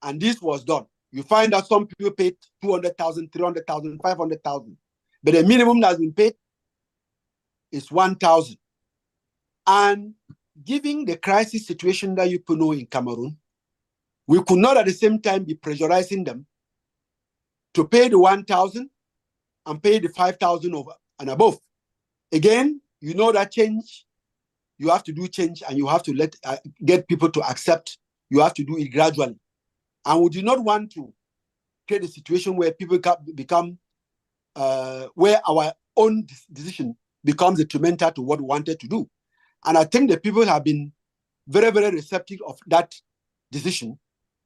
And this was done. You find that some people paid 200,000, 300,000, 500,000. But the minimum that has been paid is 1,000. And given the crisis situation that you could know in Cameroon, we could not at the same time be pressurizing them to pay the 1,000 and pay the 5,000 over and above. Again, you know that change, you have to do change and you have to get people to accept. You have to do it gradually. And we do not want to create a situation where people become, where our own decision becomes detrimental to what we wanted to do. And I think the people have been very, very receptive of that decision.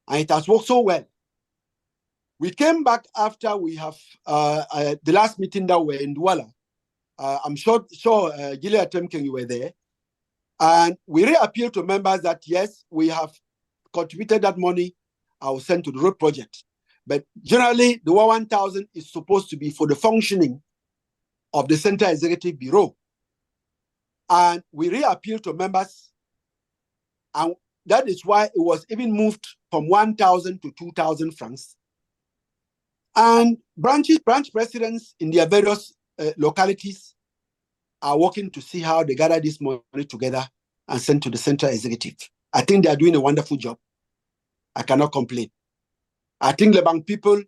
And it has worked so well. We came back after we have the last meeting that we were in Douala. I'm sure Gilead Temken, you were there. And we reappealed to members that, yes, we have contributed that money, I will send to the road project. But generally, the 1,000 is supposed to be for the functioning of the Central Executive Bureau. And we reappealed to members. And that is why it was even moved from 1,000 to 2,000 francs. And branch presidents in their various localities are working to see how they gather this money together and send to the Central Executive. I think they are doing a wonderful job. I cannot complain. I think the bank people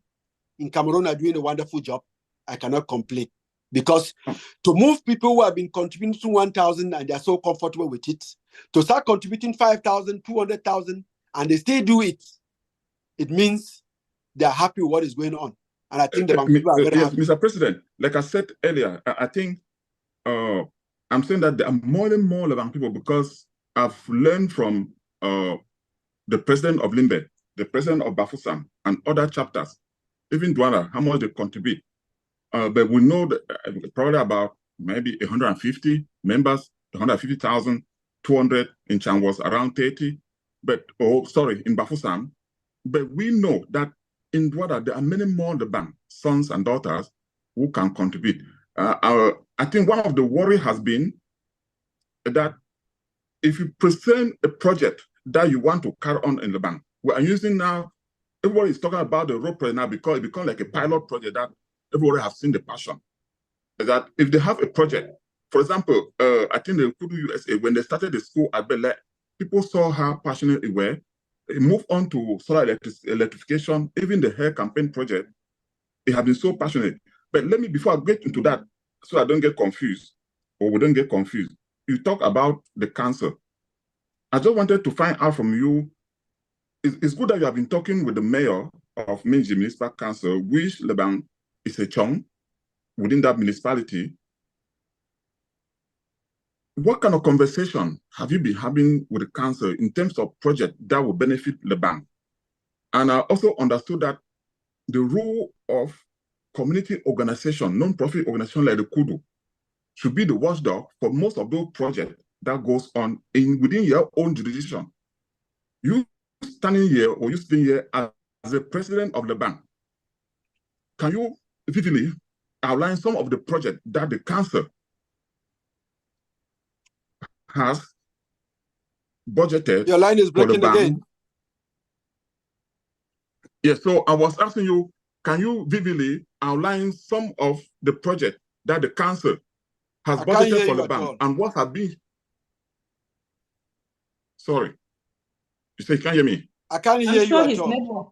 in Cameroon are doing a wonderful job. I cannot complete. Because to move people who have been contributing 1,000 and they're so comfortable with it, to start contributing 5,000, 200,000, and they still do it, it means they're happy with what is going on. And I think the bank people are very yes, happy. Mr. President, like I said earlier, I think I'm saying that there are more and more Lebanese people because I've learned from the president of Limbe, the president of Bafusam, and other chapters, even Douala, how much they contribute. But we know that probably about maybe 150 members, 150,000, 200 in Chan was around 30, but, in Bafusam. But we know that in Douala, there are many more in the bank, sons and daughters, who can contribute. I think one of the worry has been that if you present a project that you want to carry on in the bank, we are using now, everybody is talking about the road project now because it becomes like a pilot project that everybody has seen the passion. That if they have a project, for example, I think the LECUDO USA, when they started the school at Bel Air, people saw how passionate they were. It moved on to solar electrification, even the hair campaign project. They have been so passionate. But let me, before I get into that, so I don't get confused, or we don't get confused, you talk about the council. I just wanted to find out from you, it's good that you have been talking with the mayor of Minji Municipal Council, which Leban is a chong within that municipality. What kind of conversation have you been having with the council in terms of project that will benefit Leban? And I also understood that the role of community organization, non-profit organization like the LECUDO, should be the watchdog for most of those projects that goes on within your own jurisdiction. You standing here or you sitting here as the president of the bank, can you vividly outline some of the projects that the council has budgeted? Your line is breaking again. Yes, so I was asking you, can you vividly outline some of the projects that the council has budgeted for the bank and what have been? Sorry, you say you can't hear me. I can't hear you at all. Network.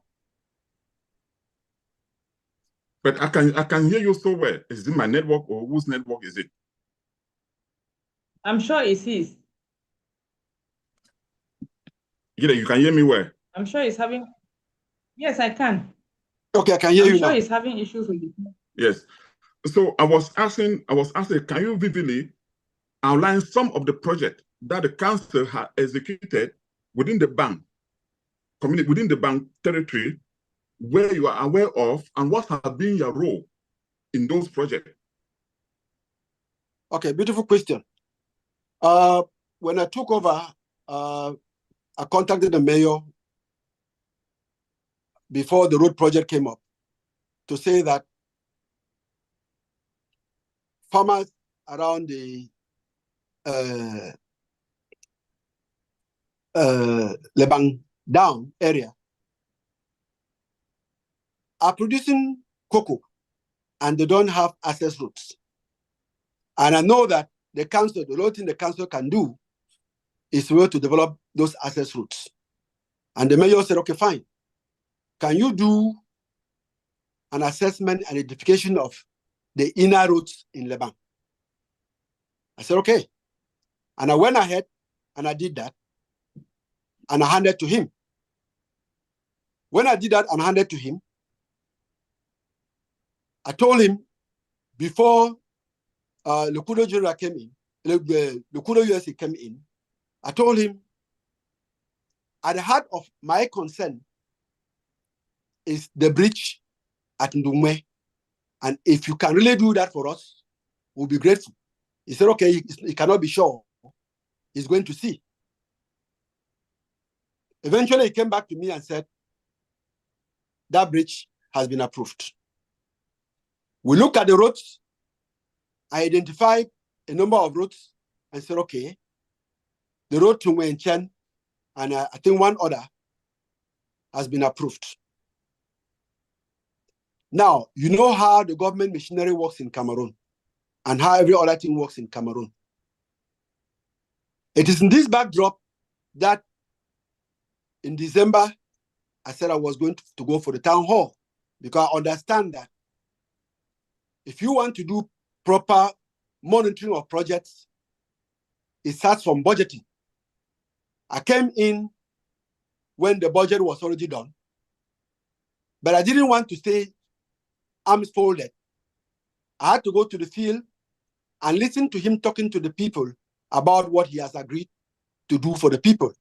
But I can hear you so well. Is it my network or whose network is it? I'm sure it's his. Yeah, you can hear me well. I'm sure he's having. Yes, I can. Okay, I can hear you now. I'm sure he's having issues with it. Yes. So I was asking, can you vividly outline some of the projects that the council has executed within the bank, within the bank territory, where you are aware of, and what has been your role in those projects? Okay, beautiful question. When I took over, I contacted the mayor before the road project came up to say that farmers around the Lebang Down area are producing cocoa and they don't have access routes. And I know that the council, the only thing the council can do is to develop those access routes. And the mayor said, okay, fine. Can you do an assessment and identification of the inner routes in Lebang? I said, okay. And I went ahead and I did that. And I handed to him. When I did that and handed to him, I told him before LECUDO General came in, LECUDO USA came in, I told him at the heart of my concern is the bridge at Ndumwe. And if you can really do that for us, we'll be grateful. He said, okay, he cannot be sure. He's going to see. Eventually, he came back to me and said, that bridge has been approved. We looked at the roads. I identified a number of roads and said, okay, the road to Wenchen and I think one other has been approved. Now, you know how the government machinery works in Cameroon and how every other thing works in Cameroon. It is in this backdrop that in December, I said I was going to go for the town hall because I understand that If you want to do proper monitoring of projects, it starts from budgeting. I came in when the budget was already done, but I didn't want to stay arms folded. I had to go to the field and listen to him talking to the people about what he has agreed to do for the people.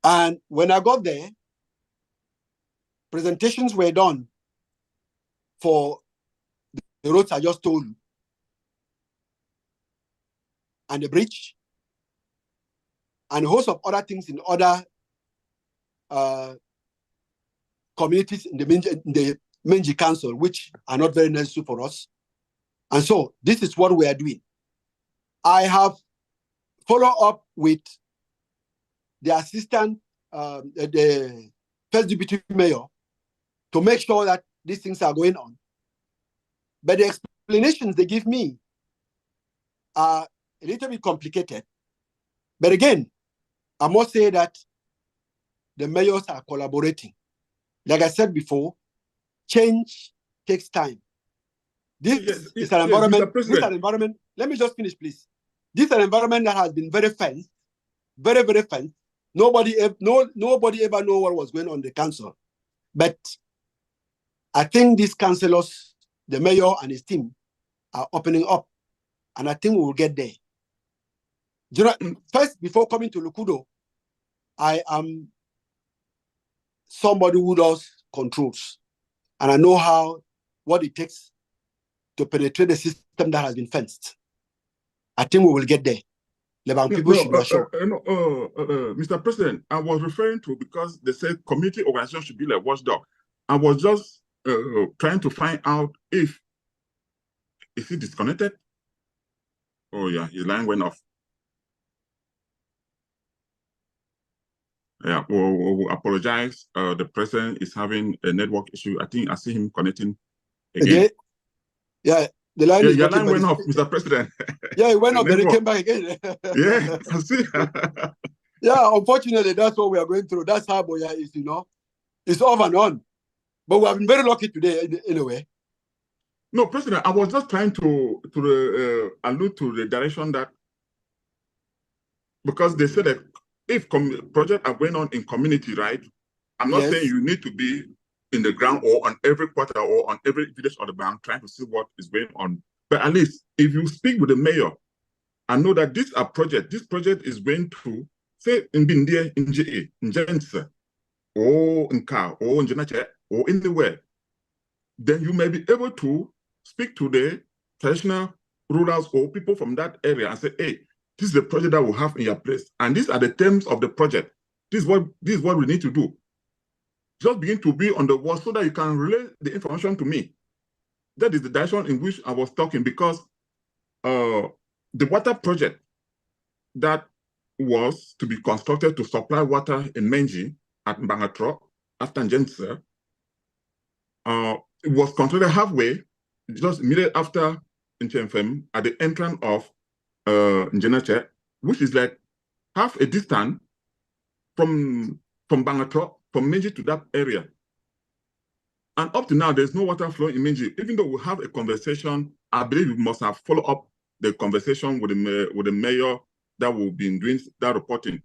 And when I got there, presentations were done for the roads I just told you, and the bridge, and a host of other things in other communities in the Menji Council, which are not very necessary for us. And so this is what we are doing. I have followed up with the assistant, the first deputy mayor, to make sure that these things are going on. But the explanations they give me are a little bit complicated. But again, I must say that the mayors are collaborating. Like I said before, change takes time. This is an environment. This is an environment. Let me just finish, please. This is an environment that has been very fenced, very, very fenced. Nobody ever know what was going on in the council. But I think these councillors, the mayor and his team, are opening up, and I think we will get there. You know, first, before coming to LECUDO, I am somebody who does controls, and I know what it takes to penetrate the system that has been fenced. I think we will get there. People should be assured. Mr. President, I was referring to, because they said community organization should be like watchdog. I was just trying to find out is he disconnected? Oh yeah, his line went off. Yeah, we'll apologize. The president is having a network issue. I think I see him connecting again. Yeah, the line is your line went off, Mr. President. Yeah, it went off, then it came back again. Yeah, I see. Yeah, unfortunately, that's what we are going through. That's how Boya is, you know. It's off and on. But we have been very lucky today, in a way. No, President, I was just trying to allude to the direction that, because they said that if projects are going on in community, right? I'm not saying you need to be in the ground or on every quarter or on every village of the bank trying to see what is going on. But at least if you speak with the mayor and know that this project is going to, say, in Bindia, in GA, in Jensen, or in Ka, or in Jenache, or anywhere, then you may be able to speak to the traditional rulers or people from that area and say, hey, this is the project that we have in your place, and these are the terms of the project. This is what we need to do. Just begin to be on the wall so that you can relay the information to me. That is the direction in which I was talking, because the water project that was to be constructed to supply water in Menji at Mbangatro after Njense, it was constructed halfway, just immediately after Nchemfem, at the entrance of Njenache, which is like half a distance from Bangatro, from Menji to that area. And up to now, there's no water flow in Menji. Even though we have a conversation, I believe we must have followed up the conversation with the mayor that will be doing that reporting.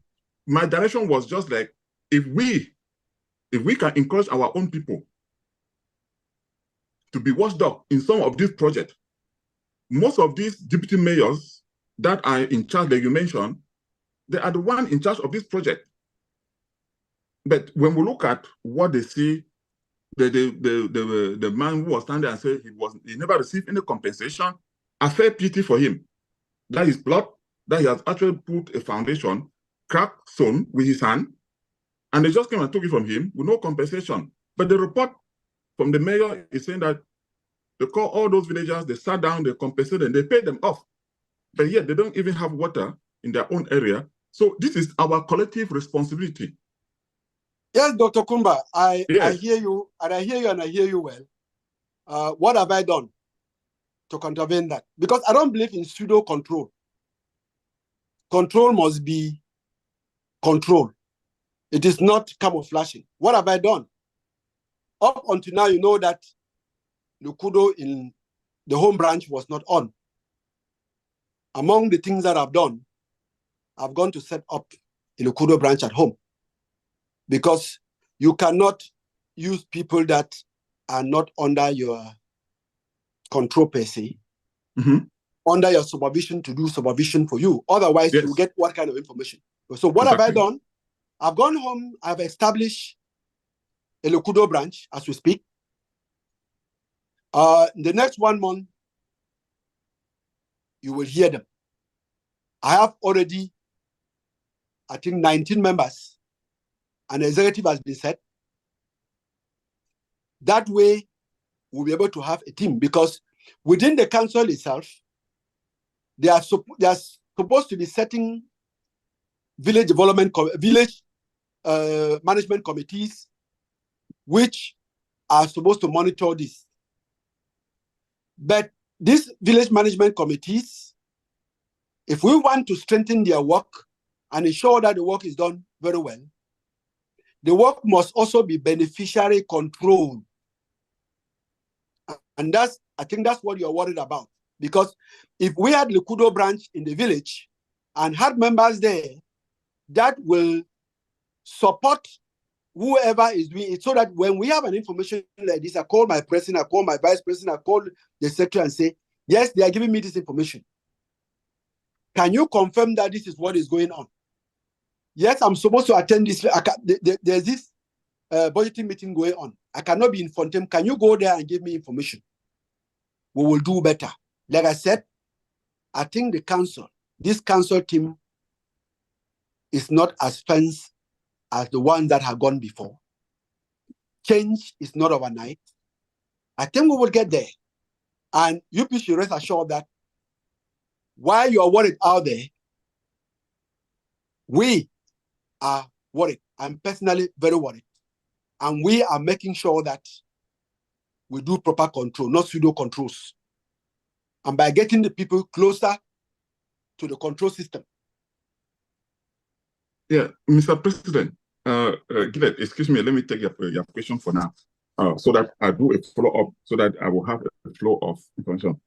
My direction was just like, if we can encourage our own people to be watchdog in some of these projects, most of these deputy mayors that are in charge, like you mentioned, they are the one in charge of this project. But when we look at what they see, the man who was standing and said he never received any compensation, I felt pity for him. That is blood, that he has actually put a foundation, crack stone with his hand, and they just came and took it from him with no compensation. But the report from the mayor is saying that they call all those villagers, they sat down, they compensated, and they paid them off. But yet they don't even have water in their own area. So this is our collective responsibility. Yes, Dr. Kumba, I hear you, and I hear you well. What have I done to contravene that? Because I don't believe in pseudo control. Control must be control. It is not camouflaging. What have I done? Up until now, you know that LECUDO in the home branch was not on. Among the things that I've done, I've gone to set up a LECUDO branch at home, because you cannot use people that are not under your control per se, under your supervision to do supervision for you. Otherwise, you get what kind of information? So what have I done? I've gone home, I've established a LECUDO branch as we speak. The next 1 month, you will hear them. I have already, I think, 19 members. An executive has been set. That way, we'll be able to have a team, because within the council itself, they are supposed to be setting village development, management committees, which are supposed to monitor this. But these village management committees, if we want to strengthen their work and ensure that the work is done very well, the work must also be beneficiary controlled. And I think that's what you're worried about. Because if we had LECUDO branch in the village and had members there, that will support whoever is doing it, so that when we have an information like this, I call my president, I call my vice president, I call the secretary and say, yes, they are giving me this information. Can you confirm that this is what is going on? Yes, I'm supposed to attend this. There's this budgeting meeting going on. I cannot be informed. Can you go there and give me information? We will do better. Like I said, I think this council team is not as fenced as the ones that have gone before. Change is not overnight. I think we will get there. And you should rest assured that while you are worried out there, we are worried. I'm personally very worried. And we are making sure that we do proper control, not pseudo controls. And by getting the people closer to the control system. Yeah, Mr. President, Gillette, excuse me, let me take your question for now, so that I do a follow-up, so that I will have a flow of information.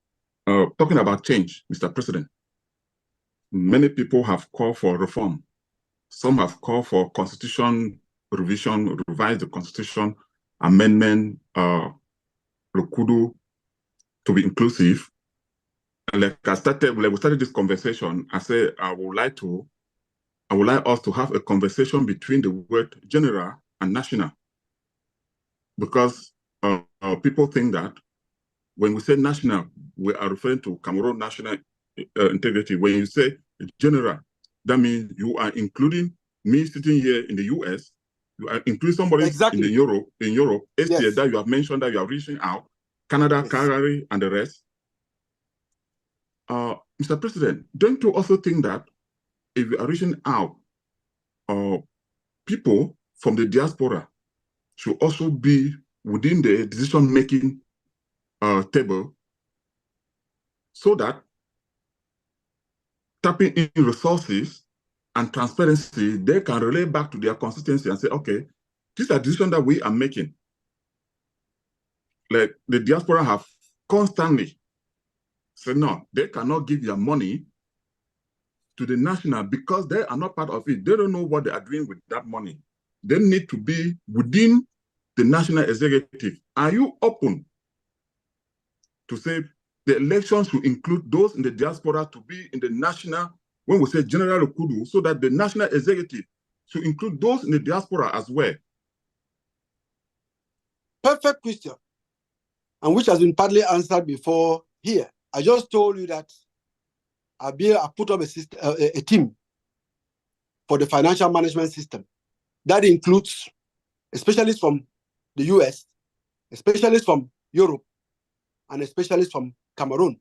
Talking about change, Mr. President, many people have called for reform. Some have called for constitution revision, revise the constitution, amendment, LECUDO to be inclusive. And like we started this conversation, I said I would like us to have a conversation between the word general and national, because people think that when we say national, we are referring to Cameroon national integrity. When you say general, that means you are including me sitting here in the US, you are including somebody in Europe, yes, that you have mentioned that you are reaching out, Canada, yes, Calgary, and the rest. Mr. President, don't you also think that if we are reaching out, people from the diaspora should also be within the decision-making table, so that tapping in resources and transparency, they can relay back to their constituency and say, okay, this is a decision that we are making. Like the diaspora have constantly said, no, they cannot give their money to the national because they are not part of it. They don't know what they are doing with that money. They need to be within the national executive. Are you open to say the elections should include those in the diaspora to be in the national, when we say general LECUDO, so that the national executive should include those in the diaspora as well? Perfect question, and which has been partly answered before here. I just told you that I put up a team for the financial management system. That includes a specialist from the US, a specialist from Europe, and a specialist from Cameroon.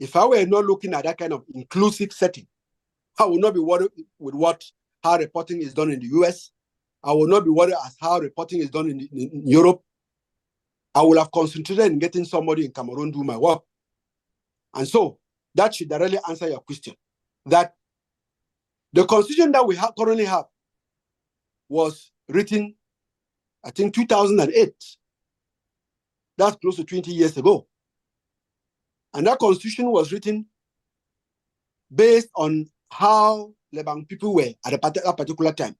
If I were not looking at that kind of inclusive setting, I will not be worried with how reporting is done in the US. I will not be worried as how reporting is done in Europe. I will have concentrated in getting somebody in Cameroon do my work. And so that should directly answer your question. That the constitution that we currently have was written, I think, 2008. That's close to 20 years ago. And that constitution was written based on how Lebang people were at a particular time.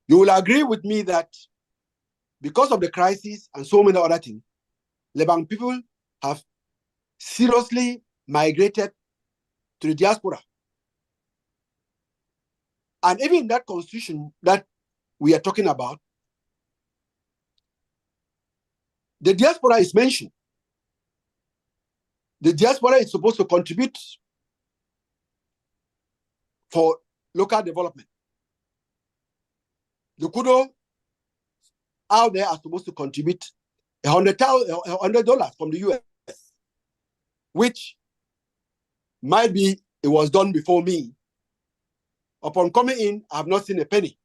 You will agree with me that because of the crisis and so many other things, Lebang people have seriously migrated to the diaspora. And even in that constitution that we are talking about, the diaspora is mentioned. The diaspora is supposed to contribute for local development. The LECUDO out there are supposed to contribute $100 from the US, which might be it was done before me. Upon coming in, I have not seen a penny.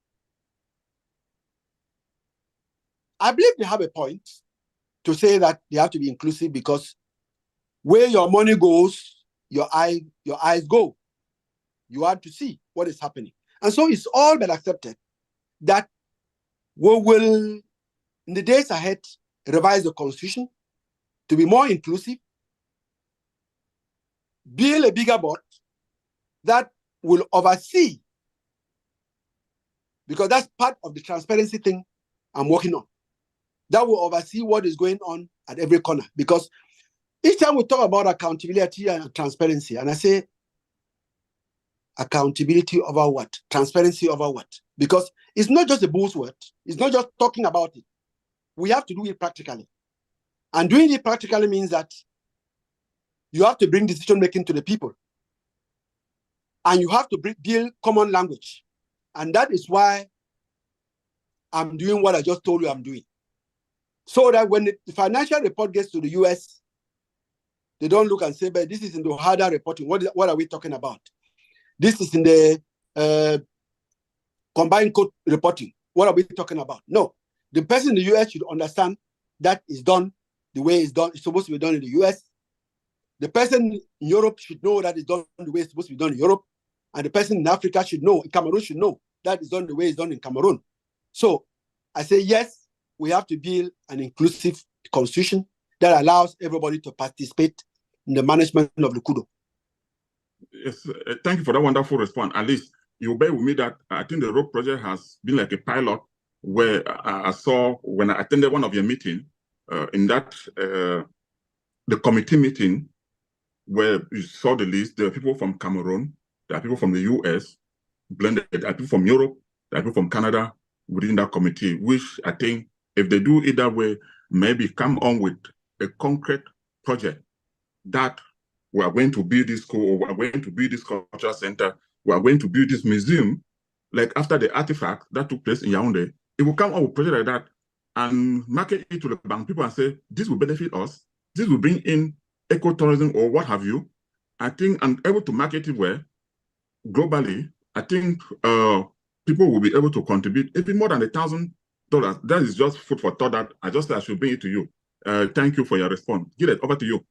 I believe they have a point to say that they have to be inclusive, because where your money goes, your eyes go. You have to see what is happening. And so it's all been accepted that we will, in the days ahead, revise the constitution to be more inclusive, build a bigger board that will oversee, because that's part of the transparency thing I'm working on, that will oversee what is going on at every corner. Because each time we talk about accountability and transparency, and I say, accountability over what? Transparency over what? Because it's not just a buzzword. It's not just talking about it. We have to do it practically. And doing it practically means that you have to bring decision making to the people. And you have to build common language. And that is why I'm doing what I just told you I'm doing. So that when the financial report gets to the US, they don't look and say, but this is in the harder reporting. What are we talking about? This is in the combined code reporting. What are we talking about? No. The person in the US should understand that is done the way it's done. It's supposed to be done in the US. The person in Europe should know that it's done the way it's supposed to be done in Europe. And the person in Africa should know, in Cameroon should know that it's done the way it's done in Cameroon. So I say, yes, we have to build an inclusive constitution that allows everybody to participate in the management of LECUDO. Yes, thank you for that wonderful response. At least you bear with me that I think the road project has been like a pilot, where I saw when I attended one of your meetings, in that the committee meeting, where you saw the list, there are people from Cameroon, there are people from the US, blended, there are people from Europe, there are people from Canada within that committee, which I think if they do it that way, maybe come on with a concrete project that we are going to build this school, or we are going to build this cultural center, we are going to build this museum. Like after the artifact that took place in Yaoundé, it will come up with a project like that and market it to the bank people and say, this will benefit us, this will bring in ecotourism or what have you. I think I'm able to market it well globally. I think people will be able to contribute even more than $1,000. That is just food for thought that I should bring it to you. Thank you for your response. Gillet, over to you.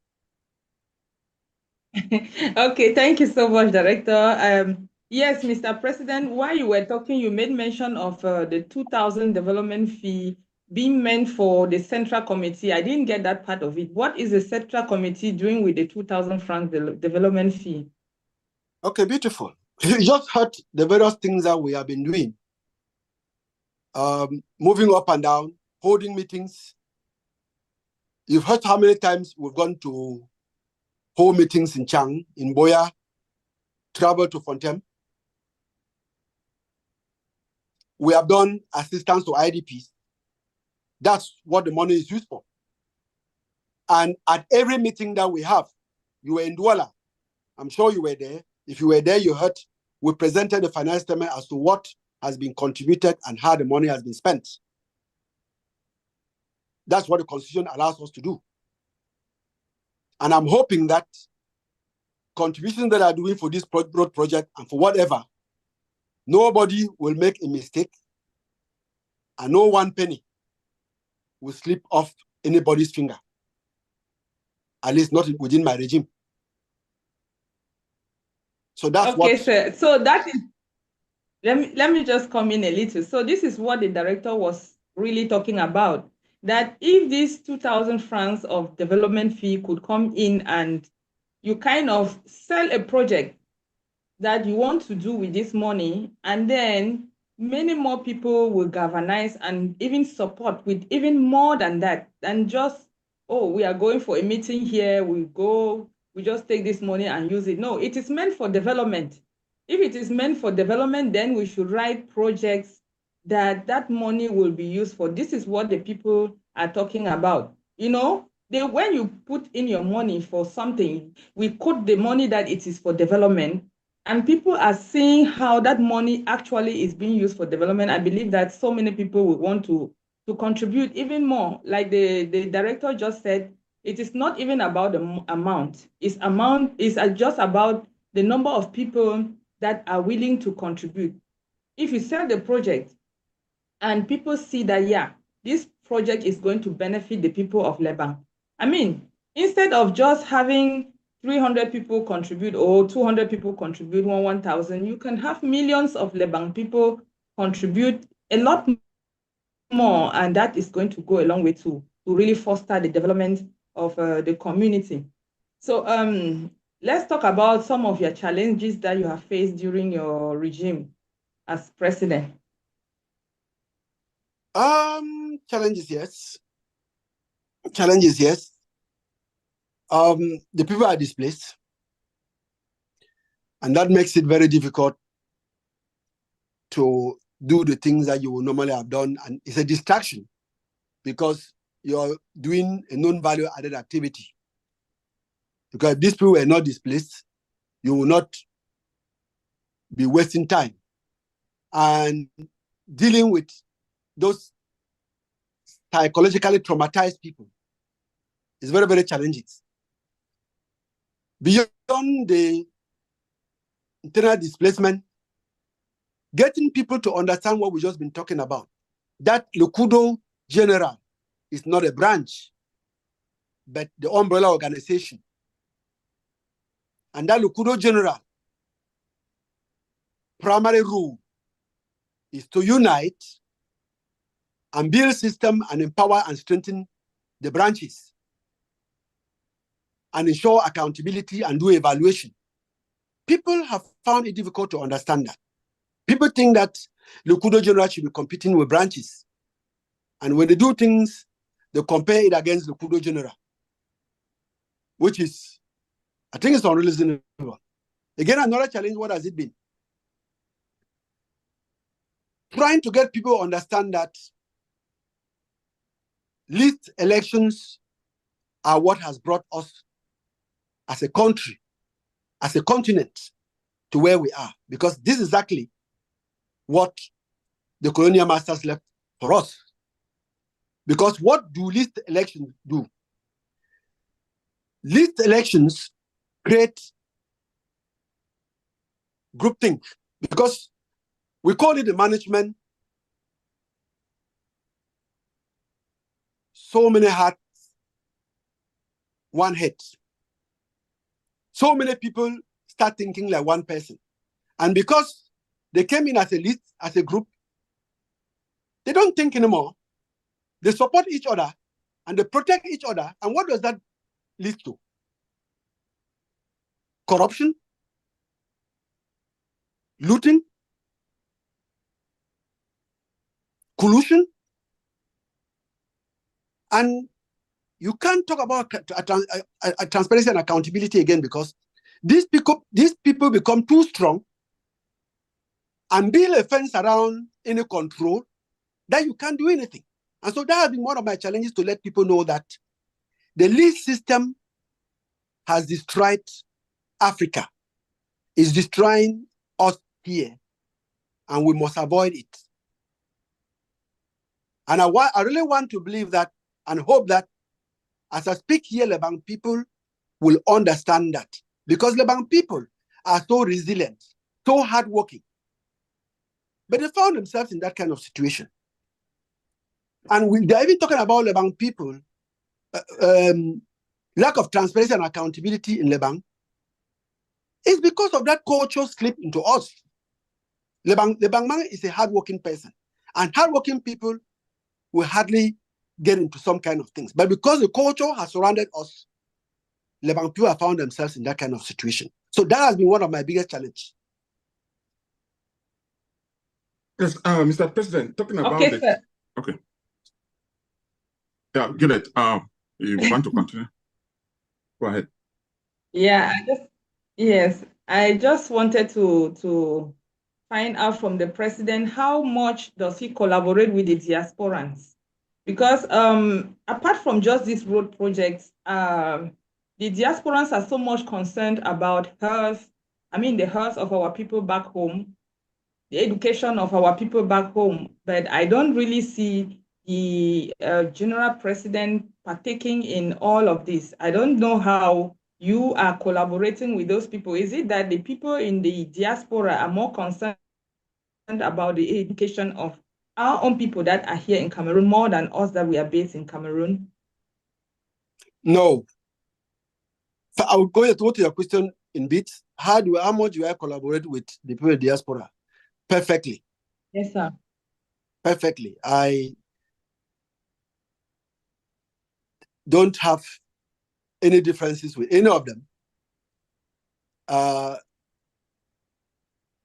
Okay, thank you so much, Director. Yes, Mr. President, while you were talking, you made mention of the 2,000 development fee being meant for the Central Committee. I didn't get that part of it. What is the Central Committee doing with the 2,000 franc development fee? Okay, beautiful. You just heard the various things that we have been doing. Moving up and down, holding meetings. You've heard how many times we've gone to hold meetings in Chang, in Boya, travel to Fontem. We have done assistance to IDPs. That's what the money is used for. And at every meeting that we have, you were in Douala. I'm sure you were there. If you were there, you heard we presented the finance statement as to what has been contributed and how the money has been spent. That's what the Constitution allows us to do. And I'm hoping that contributions that are doing for this road project and for whatever, nobody will make a mistake and no one penny will slip off anybody's finger. At least not within my regime. So that's okay, sir. So that is, let me just come in a little. So this is what the director was really talking about. that if this 2,000 francs of development fee could come in and you kind of sell a project that you want to do with this money, and then many more people will galvanize and even support with even more than that, than just, oh, we are going for a meeting here, we just take this money and use it. No, it is meant for development. If it is meant for development, then we should write projects that money will be used for. This is what the people are talking about. When you put in your money for something, we quote the money that it is for development, and people are seeing how that money actually is being used for development. I believe that so many people will want to contribute even more. Like the director just said, it is not even about the amount. It's just about the number of people that are willing to contribute. If you sell the project and people see that, yeah, this project is going to benefit the people of Lebanon. I mean, instead of just having 300 people contribute or 200 people contribute 1,000, you can have millions of Lebanon people contribute a lot more, and that is going to go a long way to really foster the development of the community. So let's talk about some of your challenges that you have faced during your regime as president. Challenges, yes. Challenges, yes. The people are displaced, and that makes it very difficult to do the things that you would normally have done, and it's a distraction because you're doing a non-value added activity. Because if these people were not displaced, you will not be wasting time. And dealing with those psychologically traumatized people is very, very challenging. Beyond the internal displacement, getting people to understand what we've just been talking about, that LECUDO General is not a branch, but the umbrella organization. And that LECUDO General primary role is to unite and build system and empower and strengthen the branches and ensure accountability and do evaluation. People have found it difficult to understand that. People think that LECUDO General should be competing with branches. And when they do things, they compare it against LECUDO General, which is, I think it's unreasonable. Again, another challenge, what has it been? Trying to get people to understand that list elections are what has brought us as a country, as a continent, to where we are. Because this is exactly what the colonial masters left for us. Because what do list elections do? List elections create groupthink, because we call it the management. So many hats, one head. So many people start thinking like one person. And because they came in as a list, as a group, they don't think anymore. They support each other and they protect each other. And what does that lead to? Corruption, looting, collusion. And you can't talk about transparency and accountability again, because these people become too strong and build a fence around any control that you can't do anything. And so that has been one of my challenges, to let people know that the list system has destroyed Africa, is destroying us here, and we must avoid it. And I really want to believe that and hope that as I speak here, Lebanon people will understand that, because Lebanon people are so resilient, so hardworking, but they found themselves in that kind of situation. And they're even talking about Lebanon people, lack of transparency and accountability in Lebanon. It's because of that culture slip into us. Lebanon man is a hardworking person, and hardworking people will hardly get into some kind of things. But because the culture has surrounded us, Lebanon people have found themselves in that kind of situation. So that has been one of my biggest challenges. Yes, Mr. President, talking about Okay, it. sir. Okay. Yeah, Gillett, you want to continue? Go ahead. Yeah, I just wanted to find out from the president how much does he collaborate with the diasporans? Because apart from just these road projects, the diasporans are so much concerned about the health of our people back home, the education of our people back home, but I don't really see the general president partaking in all of this. I don't know how you are collaborating with those people. Is it that the people in the diaspora are more concerned about the education of our own people that are here in Cameroon more than us that we are based in Cameroon? No. So I will go to your question in bits. How much do I collaborate with the people in the diaspora? Perfectly. Yes, sir. Perfectly. I don't have any differences with any of them.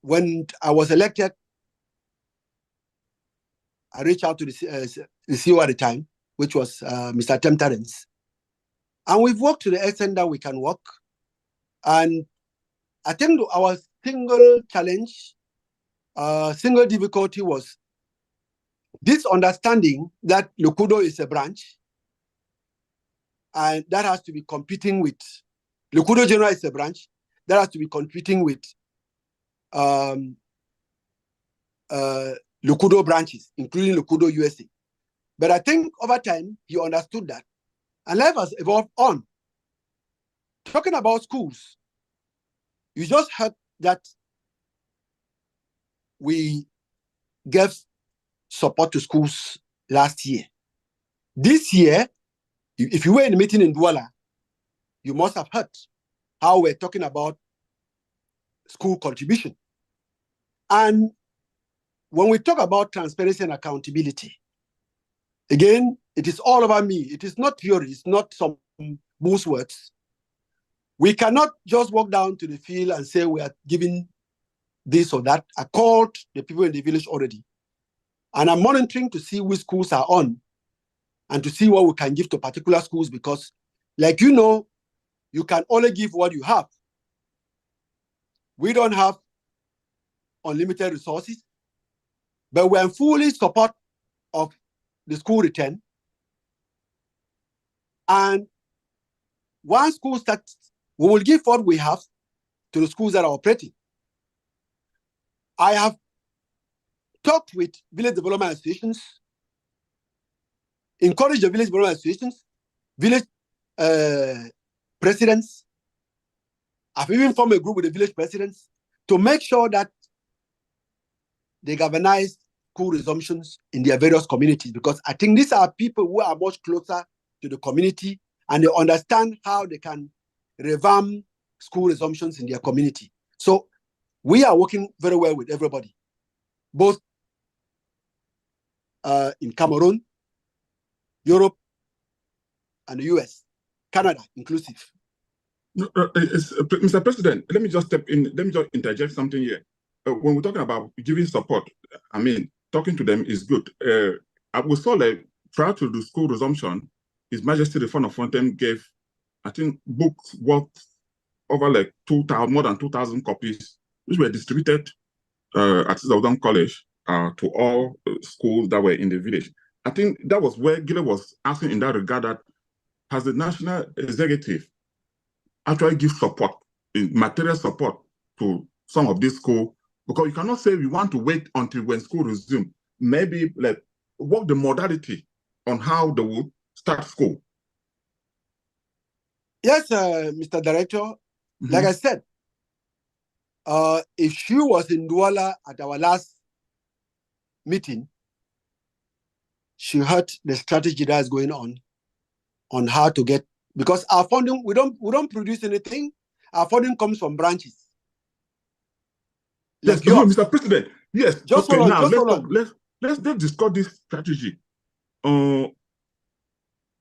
When I was elected, I reached out to the CEO at the time, which was Mr. Tem Terence. And we've worked to the extent that we can work. And I think our single challenge, single difficulty was this understanding that LECUDO is a branch, and that has to be competing with, LECUDO General is a branch, that has to be competing with LECUDO branches, including LECUDO USA. But I think over time, he understood that. And life has evolved on. Talking about schools, you just heard that we gave support to schools last year. This year, if you were in a meeting in Douala, you must have heard how we're talking about school contribution. And when we talk about transparency and accountability, again, it is all about me. It is not theory. It's not some buzzwords. We cannot just walk down to the field and say we are giving this or that. I called the people in the village already. And I'm monitoring to see which schools are on and to see what we can give to particular schools, because, like you know, you can only give what you have. We don't have unlimited resources, but we're in fully support of the school return. And once school starts, we will give what we have to the schools that are operating. I have talked with village development associations, encouraged the village development associations, village presidents. I've even formed a group with the village presidents to make sure that they galvanize school resumptions in their various communities, because I think these are people who are much closer to the community and they understand how they can revamp school resumptions in their community. So we are working very well with everybody, both in Cameroon, Europe, and the US, Canada inclusive. Mr. President, let me just step in. Let me just interject something here. When we're talking about giving support, I mean, talking to them is good. We saw that prior to the school resumption, His Majesty the Founder of Fountain gave, I think, books worth over like more than 2,000 copies, which were distributed at Southern College to all schools that were in the village. I think that was where Gile was asking in that regard, that has the national executive actually give support, material support to some of these schools? Because you cannot say we want to wait until when school resume. Maybe like work the modality on how they would start school. Yes, Mr. Director. Like I said, if she was in Douala at our last meeting, she heard the strategy that is going on how to get, because our funding, we don't produce anything. Our funding comes from branches. Yes, no, Mr. President. Yes. Just okay, hold on, now let's let's discuss this strategy.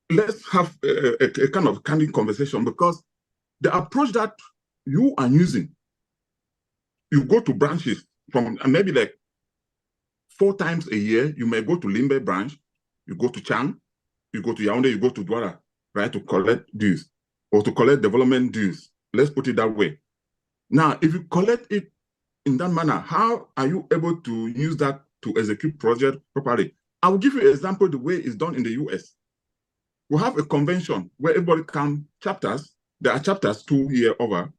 let's have a kind of candid conversation, because the approach that you are using, you go to branches from maybe like 4 times a year. You may go to Limbe branch, you go to Chang, you go to Yaoundé, you go to Douala, right, to collect dues or to collect development dues. Let's put it that way. Now, if you collect it in that manner, how are you able to use that to execute project properly? I will give you an example the way it's done in the US. We have a convention where everybody come chapters. There are chapters 2 here over,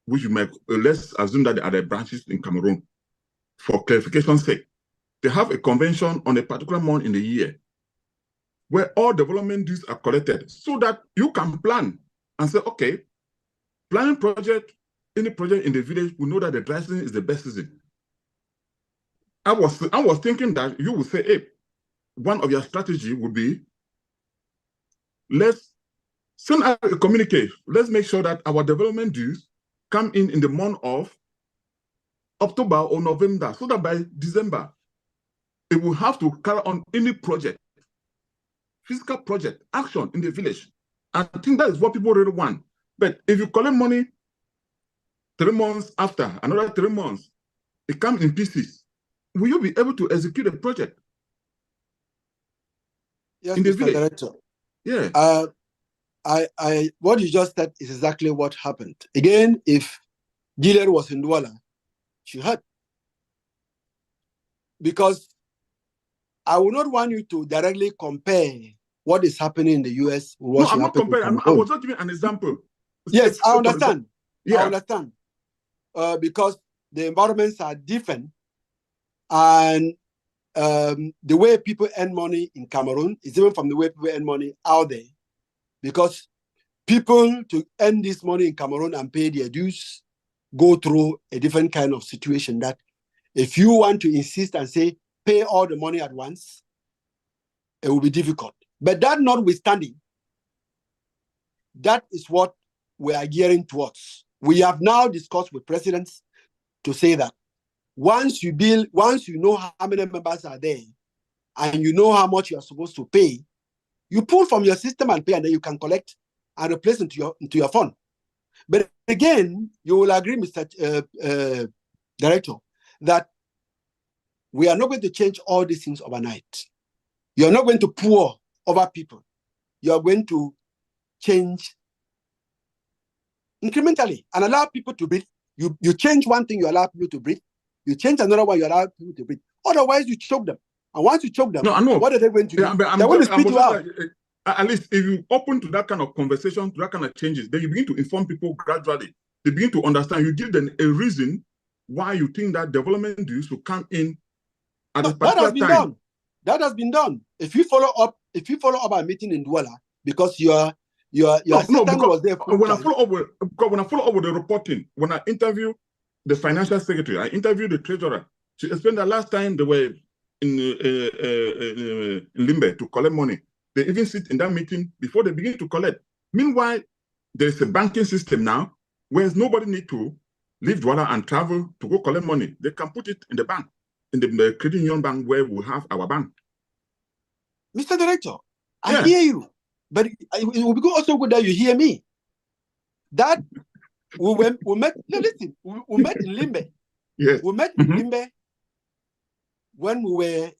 which you may, let's assume that there are the branches in Cameroon. For clarification's sake, they have a convention on a particular month in the year where all development dues are collected so that you can plan and say, okay, planning project, any project in the village, we know that the dry season is the best season. I was thinking that you would say, hey, one of your strategy would be, let's send out a communique. Let's make sure that our development dues come in the month of October or November, so that by December, it will have to carry on any project, physical project, action in the village. I think that is what people really want. But if you collect money 3 months after, another 3 months, it comes in pieces, will you be able to execute a project? Yes, in the Mr. village? Director. Yeah. What you just said is exactly what happened. Again, if Gilead was in Douala, she had. Because I would not want you to directly compare what is happening in the US with what No, I'm not happening in comparing. I Cameroon. was just giving an example. Yes, I understand. Yeah. I understand. Because the environments are different, and the way people earn money in Cameroon is different from the way people earn money out there. Because people to earn this money in Cameroon and pay their dues go through a different kind of situation that if you want to insist and say, pay all the money at once, it will be difficult. But that notwithstanding, that is what we are gearing towards. We have now discussed with presidents to say that once you know how many members are there and you know how much you are supposed to pay, you pull from your system and pay, and then you can collect and replace into your fund. But again, you will agree, Mr. Director, that we are not going to change all these things overnight. You are not going to pour over people. You are going to change incrementally and allow people to breathe. You change one thing, you allow people to breathe. You change another one, you allow people to breathe. Otherwise, you choke them. And once you choke them, no, I know. What are they going to do? Yeah, but They're going to spit you out. At least if you open to that kind of conversation, to that kind of changes, then you begin to inform people gradually. They begin to understand. You give them a reason why you think that development dues will come in at a particular time. That has been done. If you follow up our meeting in Douala, because your assistant was there. When I follow up with the reporting, when I interview the financial secretary, I interviewed the treasurer. She explained that last time they were in Limbe to collect money. They even sit in that meeting before they begin to collect. Meanwhile, there's a banking system now where nobody need to leave Douala and travel to go collect money. They can put it in the bank, in the credit union bank where we have our bank. Mr. Director, I hear you, but it will be also good that you hear me. That we met in Limbe. Yes. We met in Limbe when we were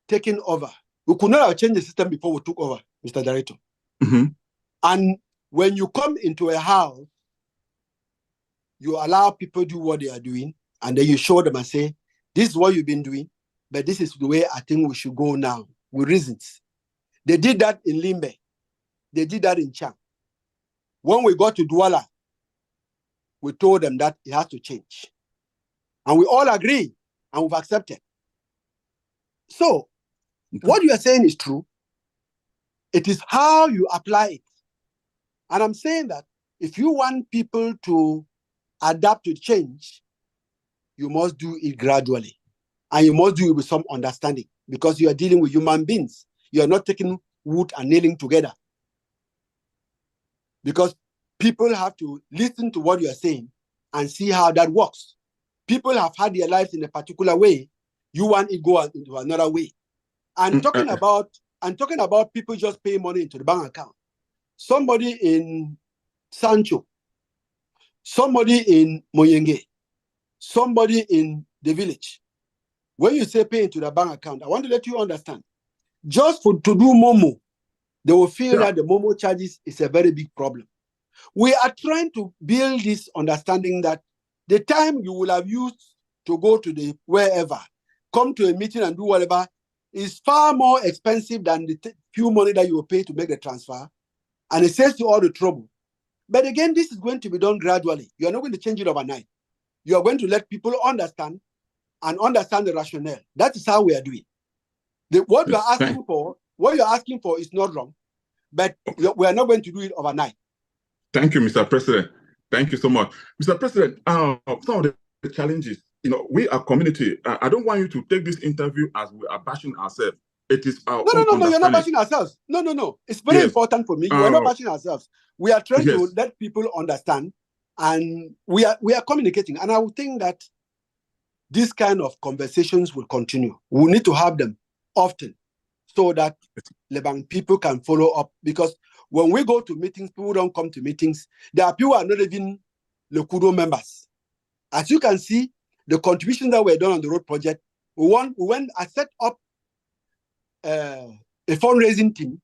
taking over. We could not have changed the system before we took over, Mr. Director. And when you come into a house, you allow people do what they are doing, and then you show them and say, this is what you've been doing, but this is the way I think we should go now, with reasons. They did that in Limbe. They did that in Chang. When we got to Douala, we told them that it has to change. And we all agree, and we've accepted. So, what you are saying is true. It is how you apply it. And I'm saying that if you want people to adapt to change, you must do it gradually. And you must do it with some understanding, because you are dealing with human beings. You are not taking wood and nailing together. Because people have to listen to what you are saying and see how that works. People have had their lives in a particular way. You want it to go into another way. And talking about I'm talking about people just paying money into the bank account. Somebody in Sancho, somebody in Moyenge, somebody in the village. When you say pay into the bank account, I want to let you understand. Just to do Momo, they will feel that the Momo charges is a very big problem. We are trying to build this understanding that the time you will have used to go to the wherever, come to a meeting and do whatever, is far more expensive than the few money that you will pay to make the transfer. And it saves you all the trouble. But again, this is going to be done gradually. You are not going to change it overnight. You are going to let people understand and understand the rationale. That is how we are doing. What you are asking for is not wrong, but we are not going to do it overnight. Thank you, Mr. President. Thank you so much. Mr. President, some of the challenges, we are community. I don't want you to take this interview as we are bashing ourselves. It is our No, you're not bashing ourselves. No. It's very important for me. You are not bashing ourselves. We are trying to let people understand, and we are communicating. And I would think that this kind of conversations will continue. We need to have them often so that Leban people can follow up, because when we go to meetings, people don't come to meetings. There are people who are not even LECUDO members. As you can see, the contributions that were done on the road project, I set up a fundraising team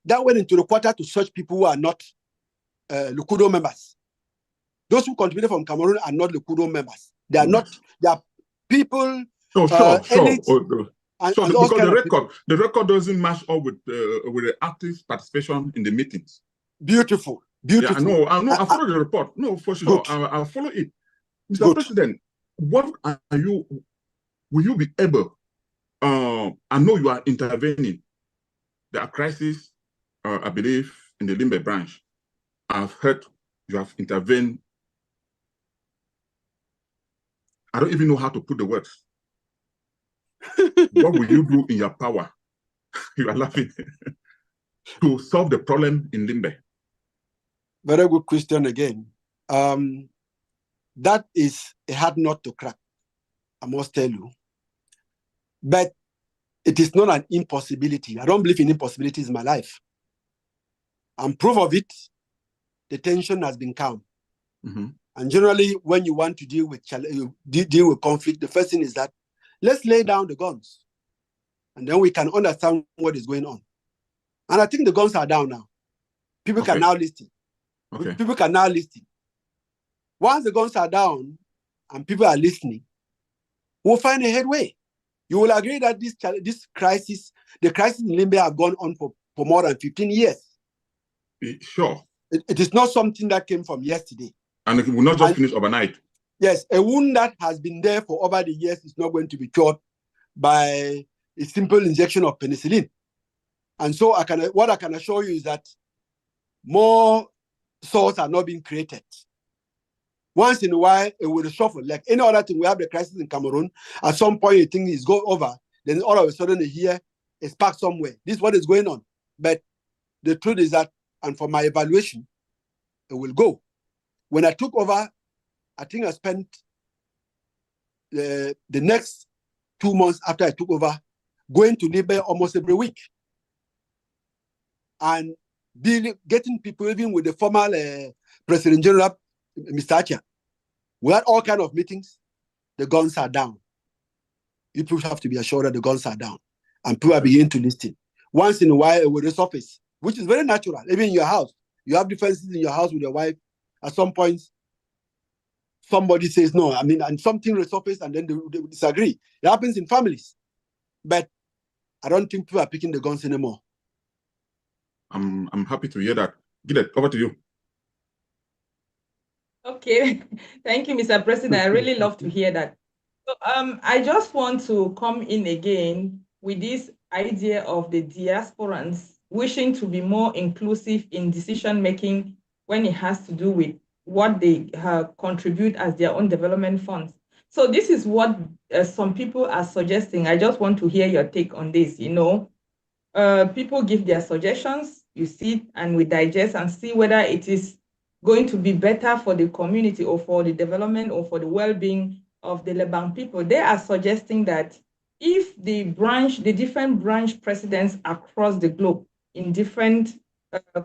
that went into the quarter to search people who are not LECUDO members. Those who contributed from Cameroon are not LECUDO members. They are not. They are people. Sure. Elites, because the record doesn't match up with the active participation in the meetings. Beautiful. Yeah, I know. I follow the report. No, for sure. I'll follow it. Mr. President, what are you? Will you be able? I know you are intervening. There are crises, I believe, in the Limbe branch. I've heard you have intervened. I don't even know how to put the words. What will you do in your power? You are laughing. To solve the problem in Limbe? Very good question again. That is a hard nut to crack, I must tell you. But it is not an impossibility. I don't believe in impossibilities in my life. And proof of it, the tension has been calm. Mm-hmm. And generally, when you want to deal with conflict, the first thing is that let's lay down the guns, and then we can understand what is going on. And I think the guns are down now. People can now listen. People can now listen. Once the guns are down and people are listening, we'll find a headway. You will agree that this crisis, the crisis in Limbe, have gone on for more than 15 years. Sure. It is not something that came from yesterday. And it will not just finish overnight. Yes, a wound that has been there for over the years is not going to be cured by a simple injection of penicillin. And so what I can assure you is that more swords are not being created. Once in a while, it will shuffle. Like any other thing, we have the crisis in Cameroon. At some point, you think it's go over. Then all of a sudden, you hear a spark somewhere. This is what is going on. But the truth is that, and for my evaluation, it will go. When I took over, I think I spent the next 2 months after I took over going to Limbe almost every week. And getting people, even with the former President General, Mr. Acha. We had all kinds of meetings. The guns are down. You people have to be assured that the guns are down. And people are beginning to listen. Once in a while, it will resurface, which is very natural. Even in your house, you have differences in your house with your wife. At some points, somebody says no. And something resurfaces, and then they disagree. It happens in families. But I don't think people are picking the guns anymore. I'm happy to hear that. Gideon, over to you. Okay, thank you, Mr. President. I really love to hear that. So, I just want to come in again with this idea of the diasporans wishing to be more inclusive in decision-making when it has to do with what they contribute as their own development funds. So this is what some people are suggesting. I just want to hear your take on this. People give their suggestions, you sit and we digest and see whether it is going to be better for the community or for the development or for the well-being of the Leban people. They are suggesting that if the different branch presidents across the globe in different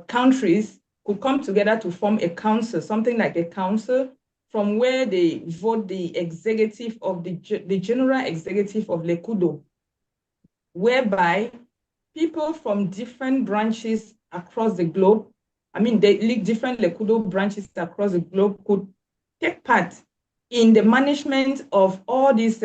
countries could come together to form a council, something like a council, from where they vote the executive of the general executive of LECUDO, whereby people from different branches across the globe, different LECUDO branches across the globe could take part in the management of all these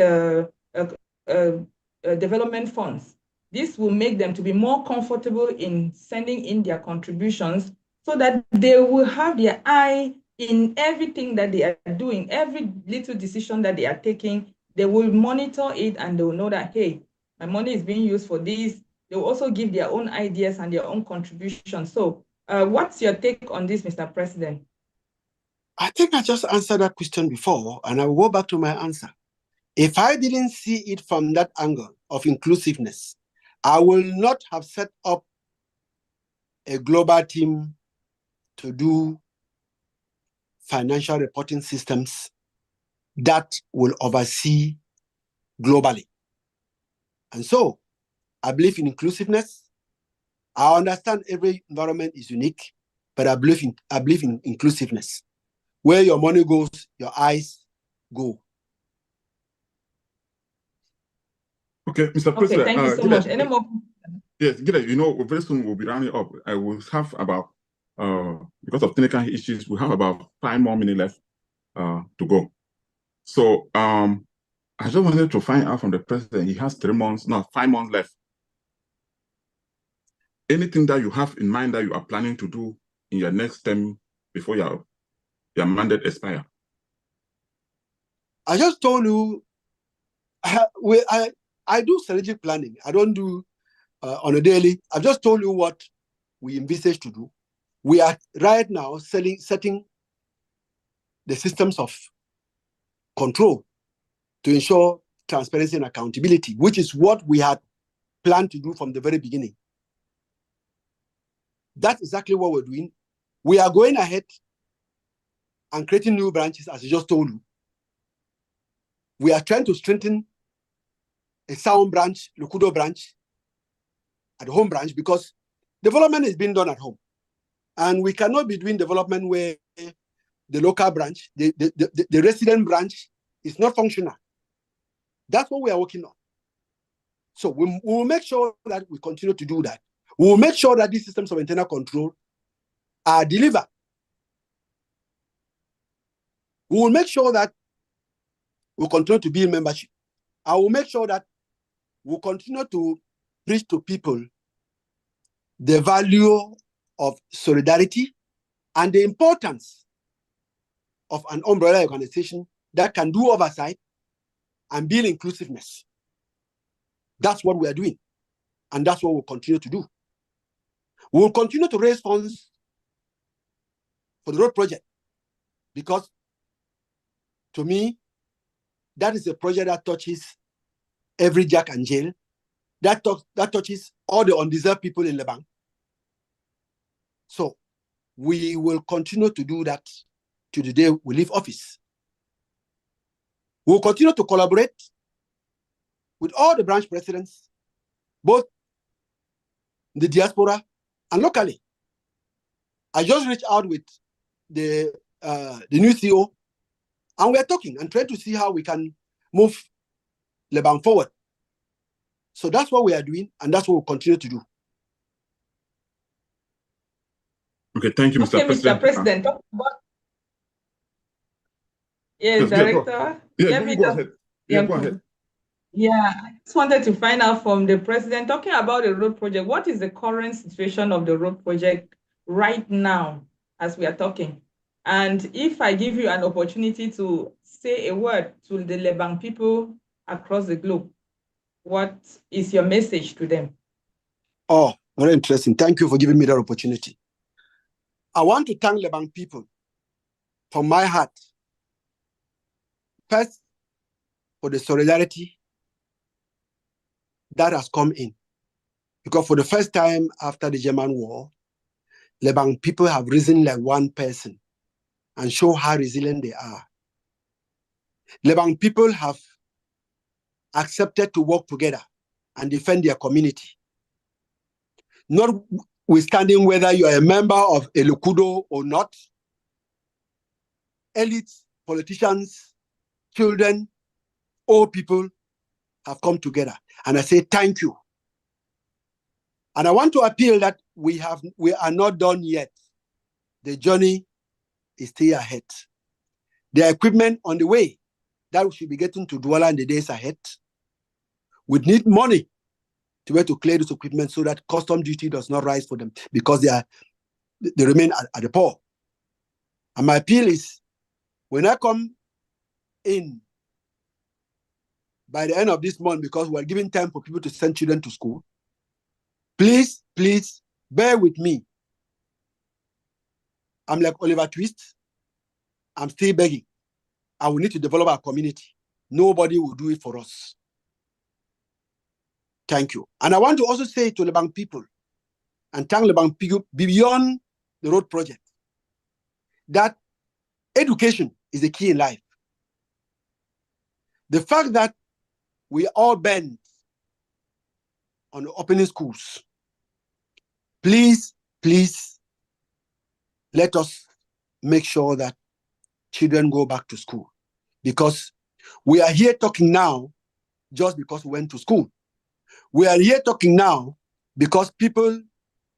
development funds. This will make them to be more comfortable in sending in their contributions so that they will have their eye in everything that they are doing, every little decision that they are taking. They will monitor it and they will know that, hey, my money is being used for this. They will also give their own ideas and their own contributions. So what's your take on this, Mr. President? I think I just answered that question before, and I will go back to my answer. If I didn't see it from that angle of inclusiveness, I will not have set up a global team to do financial reporting systems that will oversee globally. And so I believe in inclusiveness. I understand every environment is unique, but I believe in inclusiveness. Where your money goes, your eyes go. Okay, Mr. President. Thank you so much. Any more? Yes, very soon we'll be rounding up. I will have about, because of technical issues, we have about 5 more minutes left to go. So I just wanted to find out from the president, he has 5 months left. Anything that you have in mind that you are planning to do in your next term before your mandate expire? I just told you, I do strategic planning. I don't do on a daily. I've just told you what we envisage to do. We are right now setting the systems of control to ensure transparency and accountability, which is what we had planned to do from the very beginning. That's exactly what we're doing. We are going ahead and creating new branches, as I just told you. We are trying to strengthen a sound branch, LECUDO branch, at home branch, because development is being done at home. And we cannot be doing development where the local branch, the resident branch is not functional. That's what we are working on. So we will make sure that we continue to do that. We will make sure that these systems of internal control are delivered. We will make sure that we continue to build membership. I will make sure that we continue to preach to people the value of solidarity and the importance of an umbrella organization that can do oversight and build inclusiveness. That's what we are doing, and that's what we'll continue to do. We will continue to raise funds for the road project, because to me, that is a project that touches every Jack and Jill, that touches all the undeserved people in the bank. So we will continue to do that to the day we leave office. We'll continue to collaborate with all the branch presidents, both in the diaspora and locally. I just reached out with the new CEO, and we're talking and trying to see how we can move Lebanon forward. So that's what we are doing, and that's what we'll continue to do. Okay, thank you, Mr. President. Mr. President, talk about... Yes, Director. Go ahead. Go ahead. Yeah, I just wanted to find out from the president, talking about the road project, what is the current situation of the road project right now as we are talking? And if I give you an opportunity to say a word to the Lebanon people across the globe, what is your message to them? Oh, very interesting. Thank you for giving me that opportunity. I want to thank Lebanon people from my heart. First, for the solidarity that has come in. Because for the first time after the German war, Lebanon people have risen like one person and show how resilient they are. Lebanon people have accepted to work together and defend their community. Notwithstanding whether you are a member of a LECUDO or not, elites, politicians, children, old people have come together. And I say thank you. And I want to appeal that we are not done yet. The journey is still ahead. The equipment on the way that we should be getting to Douala in the days ahead. We need money to be able to clear this equipment so that custom duty does not rise for them because they remain at the port. And my appeal is, when I come in by the end of this month, because we're giving time for people to send children to school, please bear with me. I'm like Oliver Twist. I'm still begging. And we need to develop our community. Nobody will do it for us. Thank you. And I want to also say to Lebang people, and thank Lebang people beyond the road project, that education is the key in life. The fact that we all bend on opening schools, please let us make sure that children go back to school, because we are here talking now just because we went to school. We are here talking now because people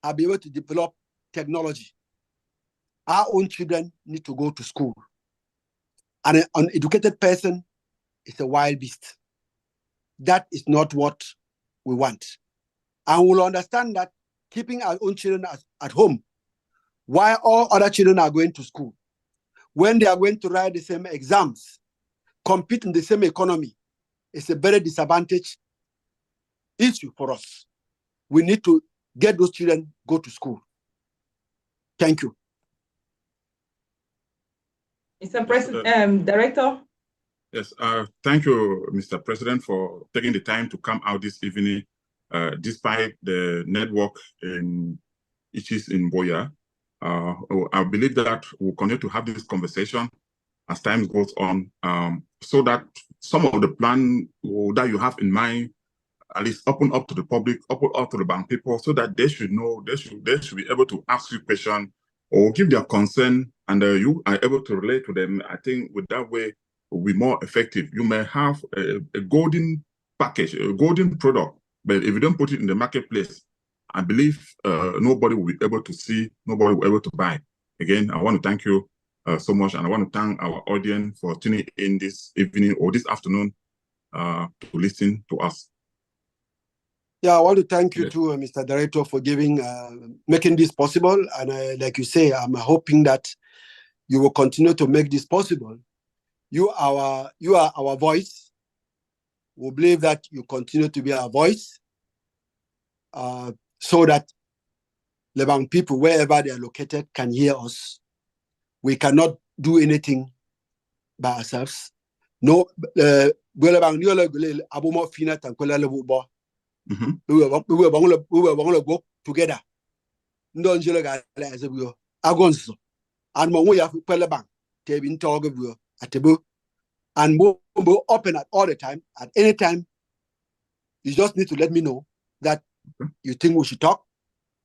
are able to develop technology. Our own children need to go to school. And an uneducated person is a wild beast. That is not what we want. And we'll understand that keeping our own children at home while all other children are going to school, when they are going to write the same exams, compete in the same economy, is a very disadvantaged issue for us. We need to get those children go to school. Thank you. Mr. President, Director. Yes, thank you, Mr. President, for taking the time to come out this evening, despite the network issues in Boya. I believe that we'll continue to have this conversation as time goes on, so that some of the plan that you have in mind at least open up to the public, open up to the bank people, so that they should know, they should be able to ask you questions or give their concern, and you are able to relate to them. I think with that way, will be more effective. You may have a golden package, a golden product, but if you don't put it in the marketplace, I believe nobody will be able to see, nobody will be able to buy. Again, I want to thank you so much, and I want to thank our audience for tuning in this evening or this afternoon to listen to us. Yeah, I want to thank you too, Mr. Director, for making this possible. And like you say, I'm hoping that you will continue to make this possible. You are our voice. We believe that you continue to be our voice, so that Lebang people, wherever they are located, can hear us. We cannot do anything by ourselves. No, we were going to go together. And we'll open at all the time, at any time. You just need to let me know that you think we should talk.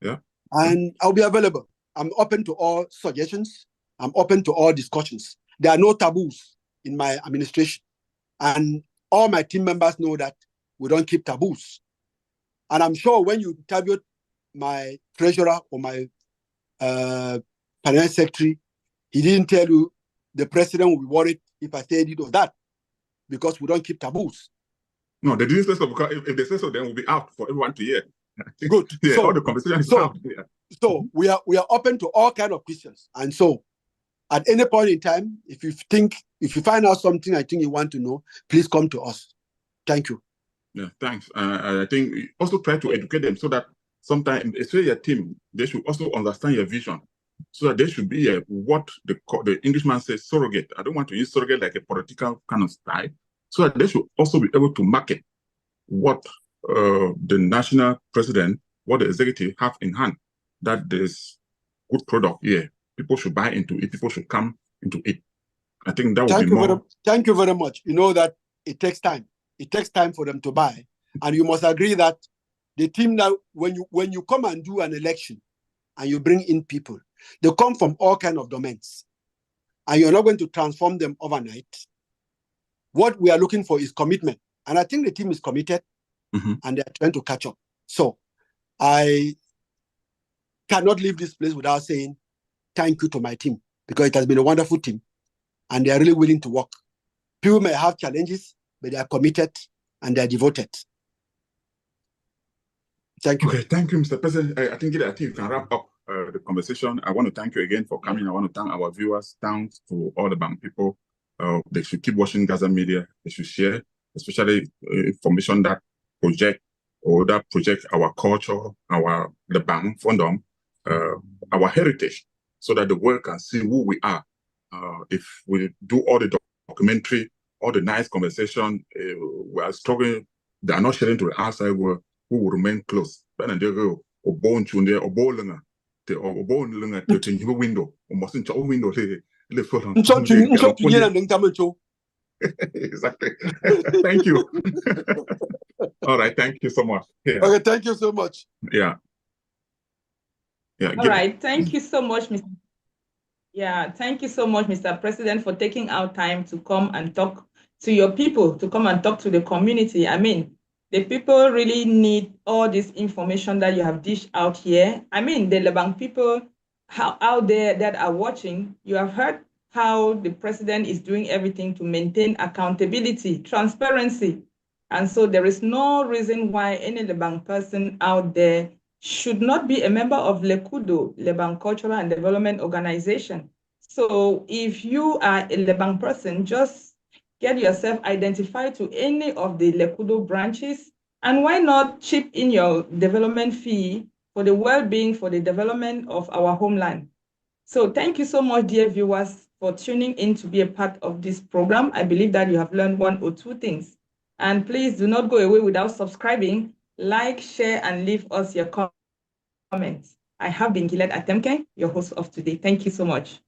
Yeah. And I'll be available. I'm open to all suggestions. I'm open to all discussions. There are no taboos in my administration. And all my team members know that we don't keep taboos. And I'm sure when you interviewed my treasurer or my finance secretary, he didn't tell you the president will be worried if I said it or that, because we don't keep taboos. No, they didn't say so, because if they say so, then we'll be out for everyone to hear. Good. Yeah, all the conversation is out. Yeah. So we are open to all kinds of questions. And so at any point in time, if you find out something I think you want to know, please come to us. Thank you. Yeah, thanks. I think also try to educate them so that sometimes, especially your team, they should also understand your vision, so that they should be what the Englishman says, surrogate. I don't want to use surrogate like a political kind of style, so that they should also be able to market what the national president, what the executive have in hand, that there's good product here. People should buy into it. People should come into it. I think that would be more. Thank you very much. You know that it takes time. It takes time for them to buy. And you must agree that the team now, when you come and do an election and you bring in people, they come from all kinds of domains. And you're not going to transform them overnight. What we are looking for is commitment. And I think the team is committed and they're trying to catch up. So I cannot leave this place without saying thank you to my team, because it has been a wonderful team and they are really willing to work. People may have challenges, but they are committed and they are devoted. Thank you. Okay, thank you, Mr. President. I think you can wrap up the conversation. I want to thank you again for coming. I want to thank our viewers. Thanks to all the bank people. They should keep watching GASA Media. They should share, especially information that project our culture, the bank fandom, our heritage, so that the world can see who we are. If we do all the documentary, all the nice conversation, we are struggling. They are not sharing to the outside world. Who will remain close? But and they go or bone chunde or bowling or bone lunga to your window or mustn't your window. Exactly. Thank you. All right. Thank you so much. Yeah. Okay. Thank you so much. Yeah. Yeah. All right. Thank you so much, Mr. Yeah. Thank you so much, Mr. President, for taking our time to come and talk to your people, to come and talk to the community. I mean, the people really need all this information that you have dished out here. I mean, the Lebang people out there that are watching, you have heard how the president is doing everything to maintain accountability, transparency. And so there is no reason why any Lebang person out there should not be a member of LECUDO, Lebang Cultural and Development Organization. So if you are a Lebang person, just get yourself identified to any of the LECUDO branches, and why not chip in your development fee for the well-being, for the development of our homeland. So thank you so much, dear viewers, for tuning in to be a part of this program. I believe that you have learned one or two things. And please do not go away without subscribing, like, share, and leave us your comments. I have been Gillette Atemke, your host of today. Thank you so much.